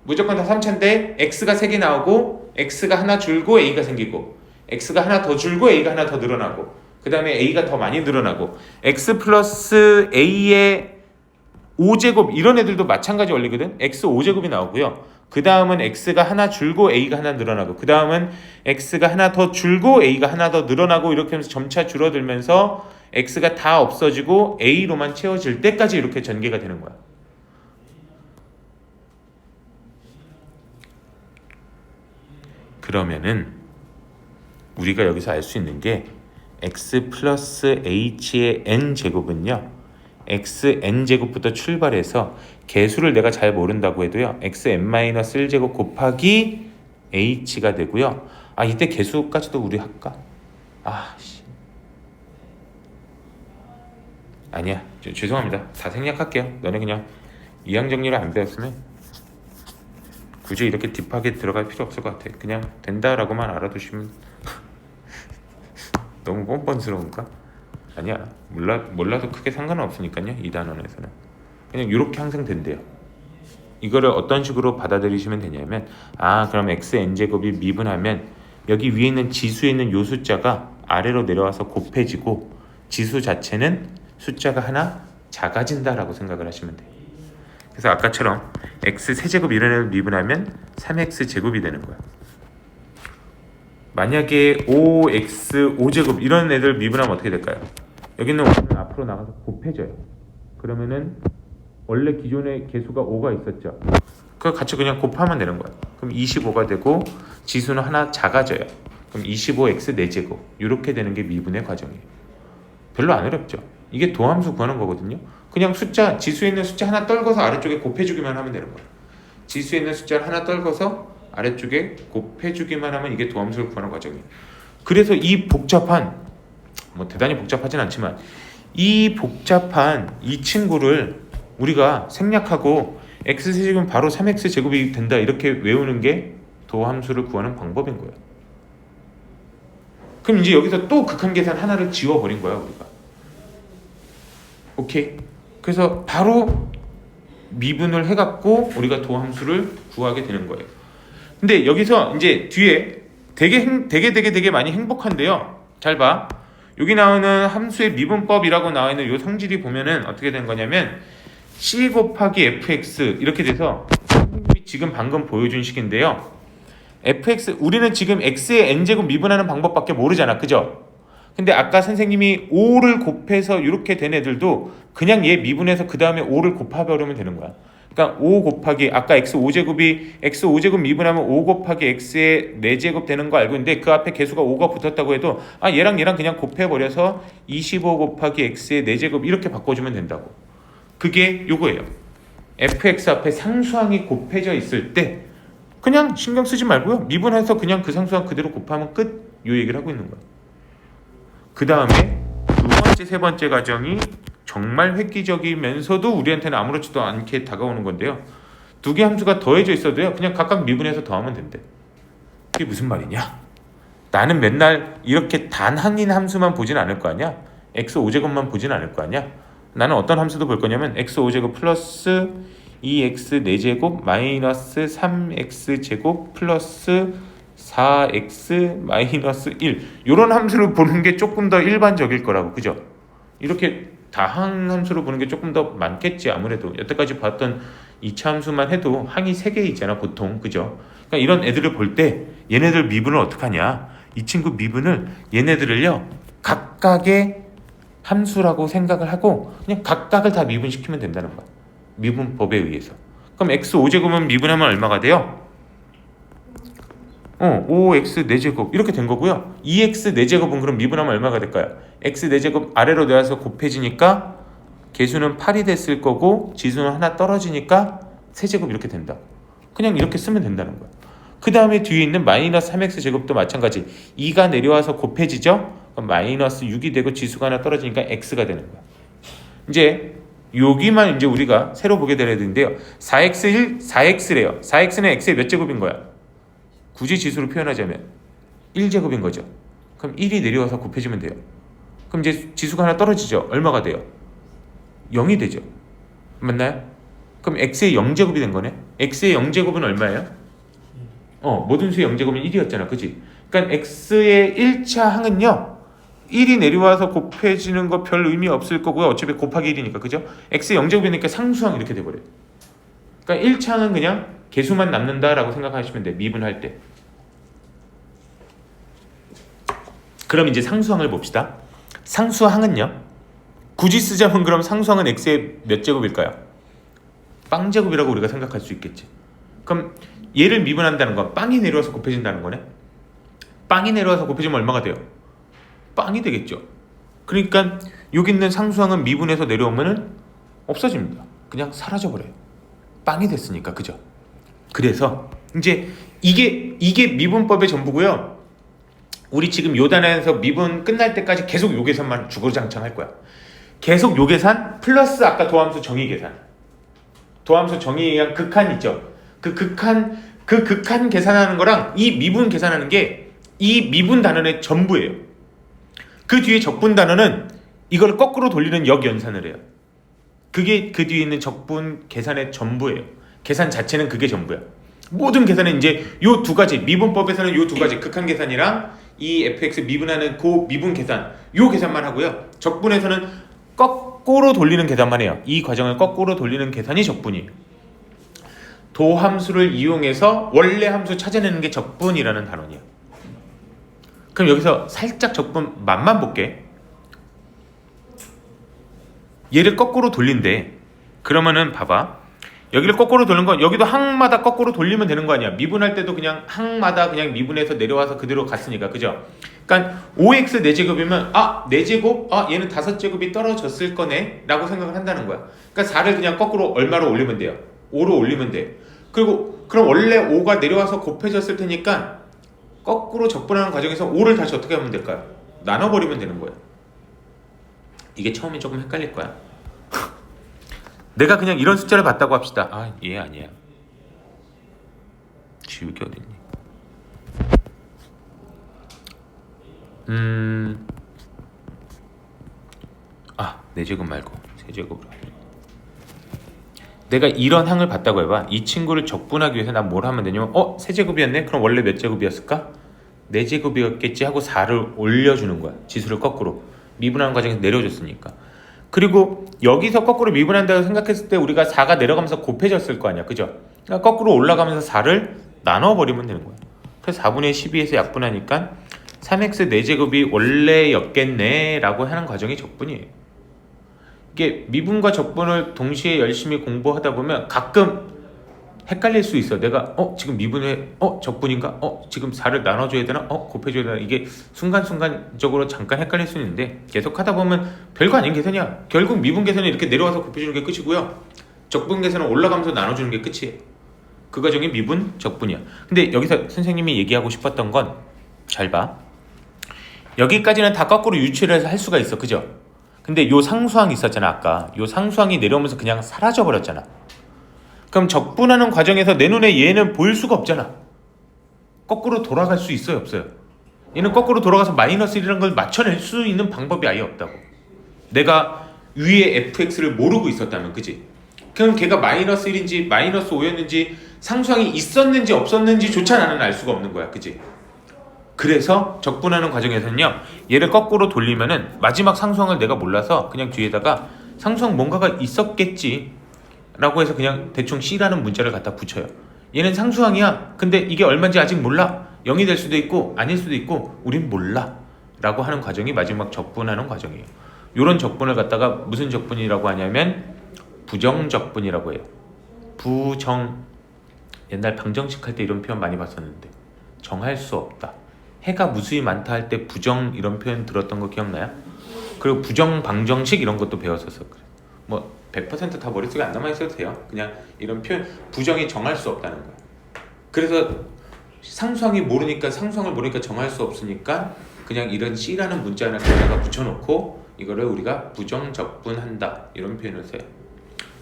무조건 다 3차인데 x가 3개 나오고 x가 하나 줄고 a가 생기고 x가 하나 더 줄고 a가 하나 더 늘어나고 그 다음에 a가 더 많이 늘어나고 x 플러스 a의 5제곱 이런 애들도 마찬가지 원리거든. x 5제곱이 나오고요. 그 다음은 x가 하나 줄고 a가 하나 늘어나고 그 다음은 x가 하나 더 줄고 a가 하나 더 늘어나고 이렇게 하면서 점차 줄어들면서 x가 다 없어지고 a로만 채워질 때까지 이렇게 전개가 되는 거야. 그러면은 우리가 여기서 알 수 있는 게 x 플러스 h의 n제곱은요 xn제곱부터 출발해서 개수를 내가 잘 모른다고 해도요 xn-1제곱 곱하기 h가 되고요. 아 이때 개수까지도 우리 할까? 아씨 아니야 죄송합니다. 다 생략할게요. 너네 그냥 이항정리를 안 배웠으면 굳이 이렇게 딥하게 들어갈 필요 없을 것 같아. 그냥 된다라고만 알아두시면 너무 뻔뻔스러운가? 아니야 몰라도 크게 상관은 없으니까요. 이 단원에서는 그냥 이렇게 항상 된대요. 이거를 어떤 식으로 받아들이시면 되냐면 아 그럼 xn제곱이 미분하면 여기 위에 있는 지수에 있는 요 숫자가 아래로 내려와서 곱해지고 지수 자체는 숫자가 하나 작아진다라고 생각을 하시면 돼요. 그래서 아까처럼 x 세제곱 이런 애를 미분하면 3x 제곱이 되는 거야. 만약에 5x 5제곱 이런 애들 미분하면 어떻게 될까요? 여기는 5는 앞으로 나가서 곱해져요. 그러면은 원래 기존에 개수가 5가 있었죠. 그거 같이 그냥 곱하면 되는 거야. 그럼 25가 되고 지수는 하나 작아져요. 그럼 25x 4제곱 이렇게 되는 게 미분의 과정이에요. 별로 안 어렵죠. 이게 도함수 구하는 거거든요. 그냥 숫자 지수에 있는 숫자 하나 떨궈서 아래쪽에 곱해주기만 하면 되는 거야. 지수에 있는 숫자를 하나 떨궈서 아래쪽에 곱해주기만 하면 이게 도함수를 구하는 과정이에요. 그래서 이 복잡한 뭐 대단히 복잡하진 않지만 이 복잡한 이 친구를 우리가 생략하고 x세제곱은 바로 3x제곱이 된다 이렇게 외우는 게 도함수를 구하는 방법인 거예요. 그럼 이제 여기서 또 극한계산 하나를 지워버린 거야 우리가. 오케이? 그래서 바로 미분을 해갖고 우리가 도함수를 구하게 되는 거예요. 근데 여기서 이제 뒤에 되게 많이 행복한데요. 잘 봐. 여기 나오는 함수의 미분법이라고 나와 있는 요 성질이 보면은 어떻게 된 거냐면 c 곱하기 fx 이렇게 돼서 선생님이 지금 방금 보여준 식인데요. fx 우리는 지금 x의 n제곱 미분하는 방법밖에 모르잖아. 그죠? 근데 아까 선생님이 5를 곱해서 이렇게 된 애들도 그냥 얘 미분해서 그 다음에 5를 곱해버리면 되는 거야. 그러니까 5 곱하기 아까 x 5제곱 미분하면 5 곱하기 x의 4제곱 되는 거 알고 있는데 그 앞에 개수가 5가 붙었다고 해도 아 얘랑 그냥 곱해버려서 25 곱하기 x의 4제곱 이렇게 바꿔주면 된다고. 그게 요거예요. fx 앞에 상수항이 곱해져 있을 때 그냥 신경 쓰지 말고요. 미분해서 그냥 그 상수항 그대로 곱하면 끝. 요 얘기를 하고 있는 거야. 그 다음에 두 번째, 세 번째 과정이 정말 획기적이면서도 우리한테는 아무렇지도 않게 다가오는 건데요. 두 개 함수가 더해져 있어도요. 그냥 각각 미분해서 더하면 된대. 그게 무슨 말이냐? 나는 맨날 이렇게 단항인 함수만 보진 않을 거 아니야? x 5제곱만 보진 않을 거 아니야? 나는 어떤 함수도 볼 거냐면 x 5제곱 플러스 2x 4제곱 마이너스 3x 제곱 플러스 4x 마이너스 1 이런 함수를 보는 게 조금 더 일반적일 거라고. 그죠? 이렇게 다항 함수로 보는 게 조금 더 많겠지. 아무래도 여태까지 봤던 2차 함수만 해도 항이 3개 있잖아 보통. 그죠? 그러니까 이런 애들을 볼 때 얘네들 미분을 어떻게 하냐, 이 친구 미분을 얘네들을요 각각의 함수라고 생각을 하고 그냥 각각을 다 미분시키면 된다는 거야. 미분법에 의해서. 그럼 x 5제곱은 미분하면 얼마가 돼요? 5x 4제곱 이렇게 된 거고요. 2x 4제곱은 그럼 미분하면 얼마가 될까요? x 4제곱 아래로 내려서 곱해지니까 개수는 8이 됐을 거고 지수는 하나 떨어지니까 세제곱 이렇게 된다. 그냥 이렇게 쓰면 된다는 거야. 그 다음에 뒤에 있는 마이너스 3x 제곱도 마찬가지. 2가 내려와서 곱해지죠? 그럼 마이너스 6이 되고 지수가 하나 떨어지니까 x가 되는 거야. 이제 여기만 이제 우리가 새로 보게 될 애들인데요. 4x래요. 4x는 x의 몇 제곱인 거야? 굳이 지수로 표현하자면 1제곱인 거죠. 그럼 1이 내려와서 곱해지면 돼요. 그럼 이제 지수가 하나 떨어지죠. 얼마가 돼요? 0이 되죠. 맞나요? 그럼 x의 0제곱이 된 거네. x의 0제곱은 얼마예요? 모든 수의 0제곱은 1이었잖아. 그치? 그러니까 x의 1차 항은요 1이 내려와서 곱해지는 거 별 의미 없을 거고요. 어차피 곱하기 1이니까. 그죠? x의 0제곱이니까 상수항 이렇게 돼버려요. 그러니까 1차 항은 그냥 개수만 남는다라고 생각하시면 돼. 미분할 때. 그럼 이제 상수항을 봅시다. 상수항은요. 굳이 쓰자면 그럼 상수항은 x의 몇 제곱일까요? 빵제곱이라고 우리가 생각할 수 있겠지. 그럼 얘를 미분한다는 건 빵이 내려와서 곱해진다는 거네. 빵이 내려와서 곱해지면 얼마가 돼요? 빵이 되겠죠. 그러니까 여기 있는 상수항은 미분에서 내려오면은 없어집니다. 그냥 사라져버려요. 빵이 됐으니까. 그죠? 그래서 이제 이게 미분법의 전부고요. 우리 지금 요 단에서 미분 끝날 때까지 계속 요 계산만 주구장창 할 거야. 계속 요 계산 플러스 아까 도함수 정의 계산. 도함수 정의에 의한 극한 있죠. 그 극한 계산하는 거랑 이 미분 계산하는 게 이 미분 단원의 전부예요. 그 뒤에 적분 단원은 이걸 거꾸로 돌리는 역연산을 해요. 그게 그 뒤에 있는 적분 계산의 전부예요. 계산 자체는 그게 전부야. 모든 계산은 이제 요 두 가지, 미분법에서는 요 두 가지 극한 계산이랑 이 fx 미분하는 그 미분 계산, 요 계산만 하고요. 적분에서는 거꾸로 돌리는 계산만 해요. 이 과정을 거꾸로 돌리는 계산이 적분이에요. 도함수를 이용해서 원래 함수 찾아내는 게 적분이라는 단원이야. 그럼 여기서 살짝 적분 맛만 볼게. 얘를 거꾸로 돌린대. 그러면은 봐봐. 여기를 거꾸로 돌리는 건 여기도 항마다 거꾸로 돌리면 되는 거 아니야. 미분할 때도 그냥 항마다 그냥 미분해서 내려와서 그대로 갔으니까. 그죠? 그러니까 5x 4제곱이면 4제곱? 얘는 5제곱이 떨어졌을 거네 라고 생각을 한다는 거야. 그러니까 4를 그냥 거꾸로 얼마로 올리면 돼요? 5로 올리면 돼. 그리고 그럼 원래 5가 내려와서 곱해졌을 테니까 거꾸로 적분하는 과정에서 5를 다시 어떻게 하면 될까요? 나눠버리면 되는 거예요. 이게 처음에 조금 헷갈릴 거야. 내가 그냥 이런 숫자를 봤다고 합시다. 얘 아니야. 지울 게 어딨니? 4제곱 말고 3제곱으로. 내가 이런 항을 봤다고 해봐. 이 친구를 적분하기 위해서 난 뭘 하면 되냐면 3제곱이었네? 그럼 원래 몇 제곱이었을까? 4제곱이었겠지 하고 4를 올려주는 거야. 지수를 거꾸로. 미분하는 과정에서 내려줬으니까. 그리고 여기서 거꾸로 미분한다고 생각했을 때 우리가 4가 내려가면서 곱해졌을 거 아니야. 그죠? 그러니까 거꾸로 올라가면서 4를 나눠버리면 되는 거야. 그래서 4분의 12에서 약분하니까 3x 4제곱이 원래였겠네 라고 하는 과정이 적분이에요. 이게 미분과 적분을 동시에 열심히 공부하다 보면 가끔 헷갈릴 수 있어. 내가 지금 미분에 적분인가? 지금 4를 나눠줘야 되나? 곱해줘야 되나? 이게 순간순간적으로 잠깐 헷갈릴 수 있는데 계속 하다 보면 별거 아닌 계산이야. 결국 미분 계산은 이렇게 내려와서 곱해주는 게 끝이고요. 적분 계산은 올라가면서 나눠주는 게 끝이에요. 그 과정이 미분, 적분이야. 근데 여기서 선생님이 얘기하고 싶었던 건 잘 봐. 여기까지는 다 거꾸로 유추를 해서 할 수가 있어. 그죠? 근데 요 상수항이 있었잖아. 아까 요 상수항이 내려오면서 그냥 사라져 버렸잖아. 그럼 적분하는 과정에서 내 눈에 얘는 보일 수가 없잖아. 거꾸로 돌아갈 수 있어요, 없어요? 얘는 거꾸로 돌아가서 마이너스 1이라는 걸 맞춰낼 수 있는 방법이 아예 없다고. 내가 위에 fx를 모르고 있었다면, 그지? 그럼 걔가 마이너스 1인지 마이너스 5였는지 상수항이 있었는지 없었는지조차 나는 알 수가 없는 거야, 그지? 그래서 적분하는 과정에서는요, 얘를 거꾸로 돌리면은 마지막 상수항을 내가 몰라서 그냥 뒤에다가 상수항 뭔가가 있었겠지 라고 해서 그냥 대충 C라는 문자를 갖다 붙여요. 얘는 상수항이야. 근데 이게 얼마인지 아직 몰라. 0이 될 수도 있고 아닐 수도 있고 우린 몰라 라고 하는 과정이 마지막 적분하는 과정이에요. 이런 적분을 갖다가 무슨 적분이라고 하냐면 부정적분이라고 해요. 옛날 방정식 할 때 이런 표현 많이 봤었는데 정할 수 없다. 해가 무수히 많다 할 때 부정 이런 표현 들었던 거 기억나요? 그리고 부정 방정식 이런 것도 배웠었어. 뭐 100% 다 머릿속에 안 남아있어도 돼요. 그냥 이런 표현, 부정이 정할 수 없다는 거야. 그래서 상수항을 모르니까 정할 수 없으니까 그냥 이런 C라는 문자 하나 갖다가 붙여놓고 이거를 우리가 부정적분한다 이런 표현을 써요.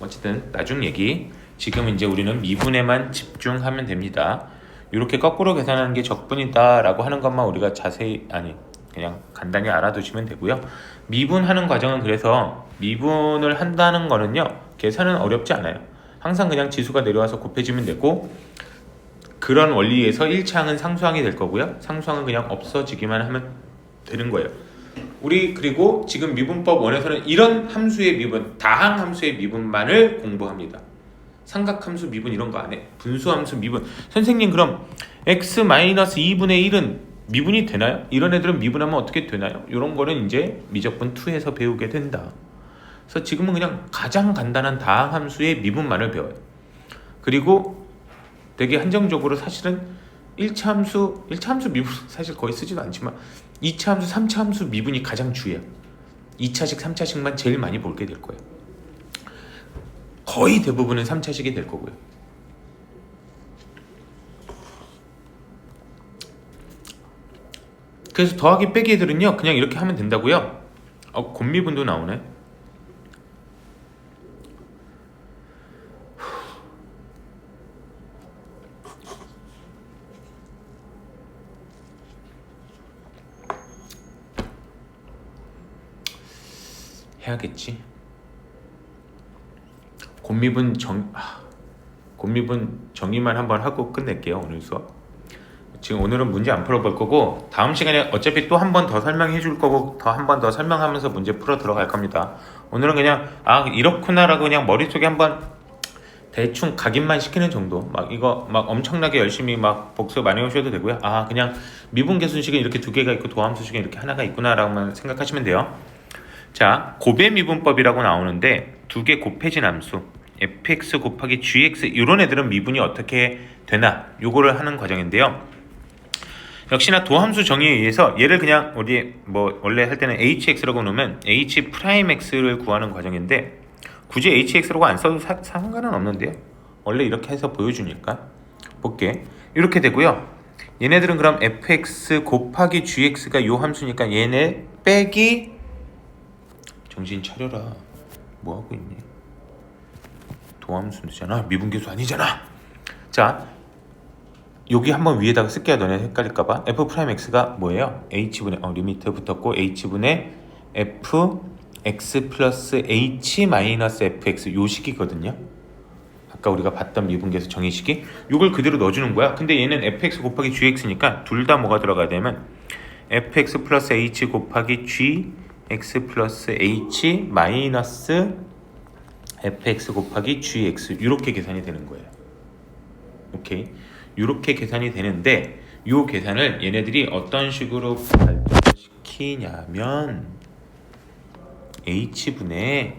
어쨌든 나중 얘기. 지금 이제 우리는 미분에만 집중하면 됩니다. 이렇게 거꾸로 계산하는 게 적분이다 라고 하는 것만 우리가 그냥 간단히 알아두시면 되고요. 미분하는 과정은 그래서 미분을 한다는 거는요, 계산은 어렵지 않아요. 항상 그냥 지수가 내려와서 곱해지면 되고, 그런 원리에서 1차항은 상수항이 될 거고요. 상수항은 그냥 없어지기만 하면 되는 거예요. 우리 그리고 지금 미분법 1에서는 이런 함수의 미분, 다항 함수의 미분만을 공부합니다. 삼각함수 미분 이런 거 안 해. 분수함수 미분. 선생님 그럼 x-2분의 1은 미분이 되나요? 이런 애들은 미분하면 어떻게 되나요? 이런 거는 이제 미적분 2에서 배우게 된다. 그래서 지금은 그냥 가장 간단한 다항함수의 미분만을 배워요. 그리고 되게 한정적으로 사실은 1차 함수 미분 사실 거의 쓰지도 않지만 2차 함수, 3차 함수 미분이 가장 주야. 2차식, 3차식만 제일 많이 볼게 될 거예요. 거의 대부분은 3차식이 될 거고요. 그래서 더하기 빼기 애들은요 그냥 이렇게 하면 된다고요. 곱미분도 나오네. 해야겠지. 곱미분 정의만 한번 하고 끝낼게요. 오늘 수업. 지금 오늘은 문제 안 풀어볼 거고 다음 시간에 어차피 또 한 번 더 설명해 줄 거고 한 번 더 설명하면서 문제 풀어 들어갈 겁니다. 오늘은 그냥 이렇구나라고 그냥 머릿속에 한번 대충 각인만 시키는 정도. 이거 엄청나게 열심히 복습 많이 하셔도 되고요. 그냥 미분계순식은 이렇게 두 개가 있고 도함수식은 이렇게 하나가 있구나라고만 생각하시면 돼요. 자, 곱의미분법이라고 나오는데 두 개 곱해진 함수 fx 곱하기 gx 이런 애들은 미분이 어떻게 되나 요거를 하는 과정인데요. 역시나 도함수 정의에 의해서 얘를 그냥 우리 원래 할 때는 hx라고 놓으면 h'x를 구하는 과정인데 굳이 hx라고 안 써도 상관은 없는데요. 원래 이렇게 해서 보여주니까 볼게. 이렇게 되고요. 얘네들은 그럼 fx 곱하기 gx가 요 함수니까 얘네 빼기 정신 차려라. 뭐하고 있니? 도함수잖아. 미분계수 아니잖아. 자, 여기 한번 위에다가 쓸게요. 너네 헷갈릴까봐. f'x가 뭐예요? h분의 리미트 붙었고 h분의 fx 플러스 h 마이너스 fx 요 식이거든요. 아까 우리가 봤던 미분계수 정의식이 요걸 그대로 넣어주는 거야. 근데 얘는 fx 곱하기 gx니까 둘 다 뭐가 들어가야 되면 fx 플러스 h 곱하기 g x 플러스 h 마이너스 fx 곱하기 gx 이렇게 계산이 되는 거예요. 오케이, 이렇게 계산이 되는데 이 계산을 얘네들이 어떤 식으로 발전시키냐면 h분의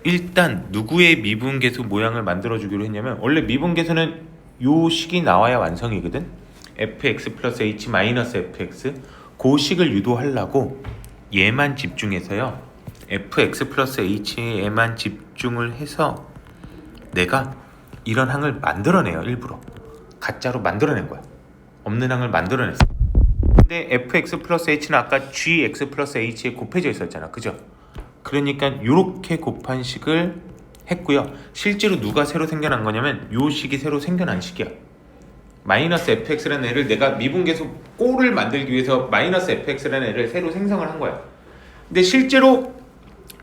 일단 누구의 미분계수 모양을 만들어주기로 했냐면 원래 미분계수는 요 식이 나와야 완성이거든. fx 플러스 h 마이너스 fx 그 식을 유도하려고 얘만 집중해서요. fx 플러스 h에만 집중을 해서 내가 이런 항을 만들어내요. 일부러 가짜로 만들어낸 거야. 없는 항을 만들어냈어. 근데 fx 플러스 h는 아까 gx 플러스 h에 곱해져 있었잖아. 그죠? 그러니까 이렇게 곱한 식을 했고요. 실제로 누가 새로 생겨난 거냐면 요 식이 새로 생겨난 식이야. 마이너스 fx라는 애를 내가 미분계수 꼴을 만들기 위해서 마이너스 fx라는 애를 새로 생성을 한 거야. 근데 실제로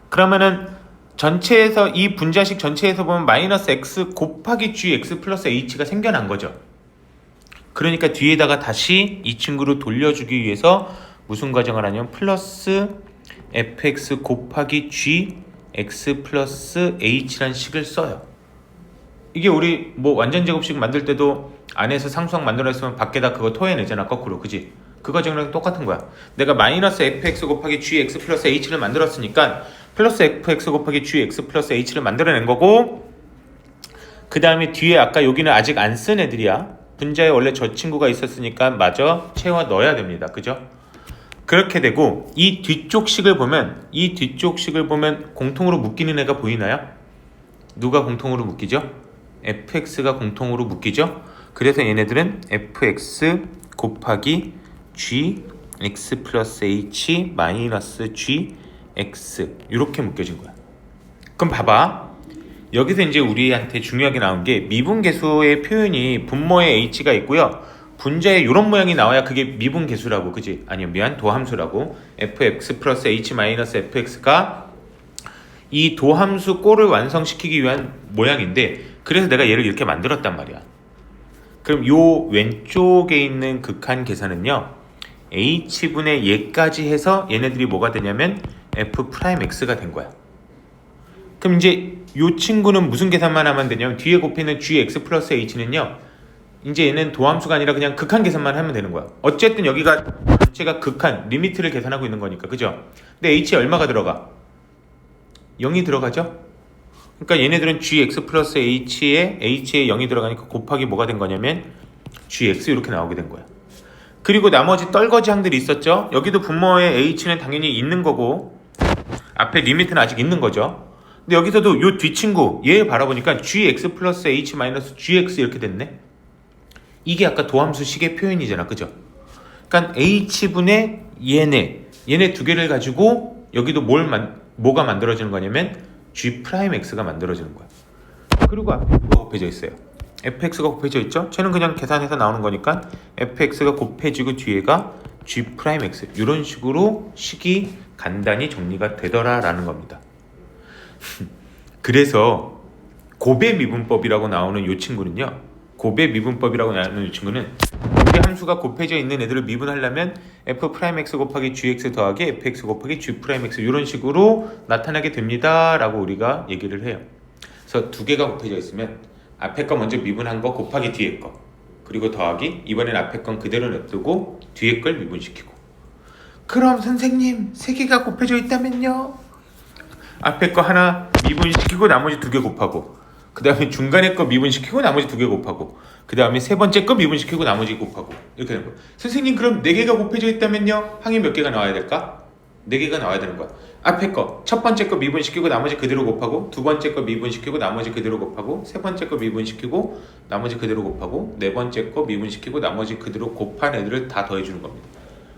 그러면은 전체에서 이 분자식 전체에서 보면 마이너스 x 곱하기 gx 플러스 h가 생겨난 거죠. 그러니까 뒤에다가 다시 이 친구를 돌려주기 위해서 무슨 과정을 하냐면 플러스 fx 곱하기 gx 플러스 h라는 식을 써요. 이게 우리 완전 제곱식 만들 때도 안에서 상수항 만들어냈으면 밖에다 그거 토해내잖아. 거꾸로. 그지? 그 과정이랑 똑같은 거야. 내가 마이너스 fx 곱하기 gx 플러스 h를 만들었으니까 플러스 fx 곱하기 gx 플러스 h를 만들어낸 거고, 그 다음에 뒤에 아까 여기는 아직 안 쓴 애들이야. 분자에 원래 저 친구가 있었으니까 마저 채워 넣어야 됩니다. 그죠? 그렇게 되고 이 뒤쪽 식을 보면 공통으로 묶이는 애가 보이나요? 누가 공통으로 묶이죠? fx가 공통으로 묶이죠? 그래서 얘네들은 fx 곱하기 g x 플러스 h 마이너스 g x 이렇게 묶여진 거야. 그럼 봐봐. 여기서 이제 우리한테 중요하게 나온 게 미분계수의 표현이 분모에 h가 있고요. 분자에 이런 모양이 나와야 그게 미분계수라고. 그지? 아니요, 미안, 도함수라고. fx 플러스 h 마이너스 fx가 이 도함수 꼴을 완성시키기 위한 모양인데, 그래서 내가 얘를 이렇게 만들었단 말이야. 그럼 요 왼쪽에 있는 극한 계산은요, h분의 얘까지 해서 얘네들이 뭐가 되냐면 f'x가 된 거야. 그럼 이제 요 친구는 무슨 계산만 하면 되냐면 뒤에 곱해있는 gx 플러스 h는요, 이제 얘는 도함수가 아니라 그냥 극한 계산만 하면 되는 거야. 어쨌든 여기가 전체가 극한 리미트를 계산하고 있는 거니까. 그죠? 근데 h에 얼마가 들어가? 0이 들어가죠? 그러니까 얘네들은 gx 플러스 h에 0이 들어가니까 곱하기 뭐가 된 거냐면 gx 이렇게 나오게 된 거야. 그리고 나머지 떨거지 항들이 있었죠? 여기도 분모에 h는 당연히 있는 거고, 앞에 리미트는 아직 있는 거죠. 근데 여기서도 요 뒷친구 얘 바라보니까 gx 플러스 h 마이너스 gx 이렇게 됐네. 이게 아까 도함수식의 표현이잖아, 그죠? 그러니까 h분의 얘네 두 개를 가지고 여기도 뭐가 만들어지는 거냐면 g'x가 만들어지는 거야. 그리고 앞에 뭐가 곱해져 있어요? fx가 곱해져 있죠? 쟤는 그냥 계산해서 나오는 거니까 fx가 곱해지고 뒤에가 g'x 이런 식으로 식이 간단히 정리가 되더라라는 겁니다. 그래서 곱의 미분법이라고 나오는 이 친구는요. 곱의 미분법이라고 나오는 이 친구는 곱의 함수가 곱해져 있는 애들을 미분하려면 f'x 곱하기 gx 더하기 fx 곱하기 g'x 이런 식으로 나타나게 됩니다 라고 우리가 얘기를 해요. 그래서 두 개가 곱해져 있으면 앞에 거 먼저 미분한 거 곱하기 뒤에 거 그리고 더하기 이번엔 앞에 건 그대로 냅두고 뒤에 걸 미분시키고. 그럼 선생님 세 개가 곱해져 있다면요? 앞에 거 하나 미분시키고 나머지 두 개 곱하고 그 다음에 중간에 거 미분시키고 나머지 두 개 곱하고 그 다음에 세 번째 거 미분시키고 나머지 곱하고 이렇게 되는 거예요. 선생님 그럼 네 개가 곱해져 있다면요? 항이 몇 개가 나와야 될까? 네 개가 나와야 되는 거야. 앞에 거 첫 번째 거 미분시키고 나머지 그대로 곱하고 두 번째 거 미분시키고 나머지 그대로 곱하고 세 번째 거 미분시키고 나머지 그대로 곱하고 네 번째 거 미분시키고 나머지 그대로 곱한 애들을 다 더해주는 겁니다.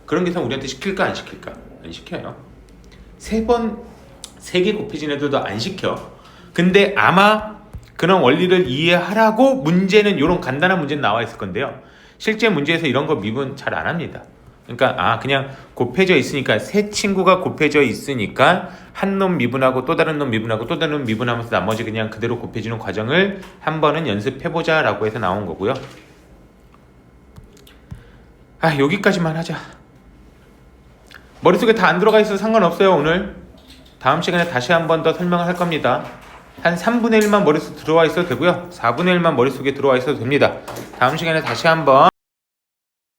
그런 계산 우리한테 시킬까 안 시킬까? 안 시켜요. 세 개 곱해진 애들도 안 시켜. 근데 아마 그런 원리를 이해하라고 문제는 이런 간단한 문제는 나와 있을 건데요. 실제 문제에서 이런 거 미분 잘 안 합니다. 그러니까 그냥 곱해져 있으니까 세 친구가 곱해져 있으니까 한 놈 미분하고 또 다른 놈 미분하고 또 다른 놈 미분하면서 나머지 그냥 그대로 곱해지는 과정을 한 번은 연습해보자 라고 해서 나온 거고요. 여기까지만 하자. 머릿속에 다 안 들어가 있어서 상관없어요. 오늘 다음 시간에 다시 한 번 더 설명을 할 겁니다. 한 3분의 1만 머릿속에 들어와 있어도 되고요. 4분의 1만 머릿속에 들어와 있어도 됩니다. 다음 시간에 다시 한번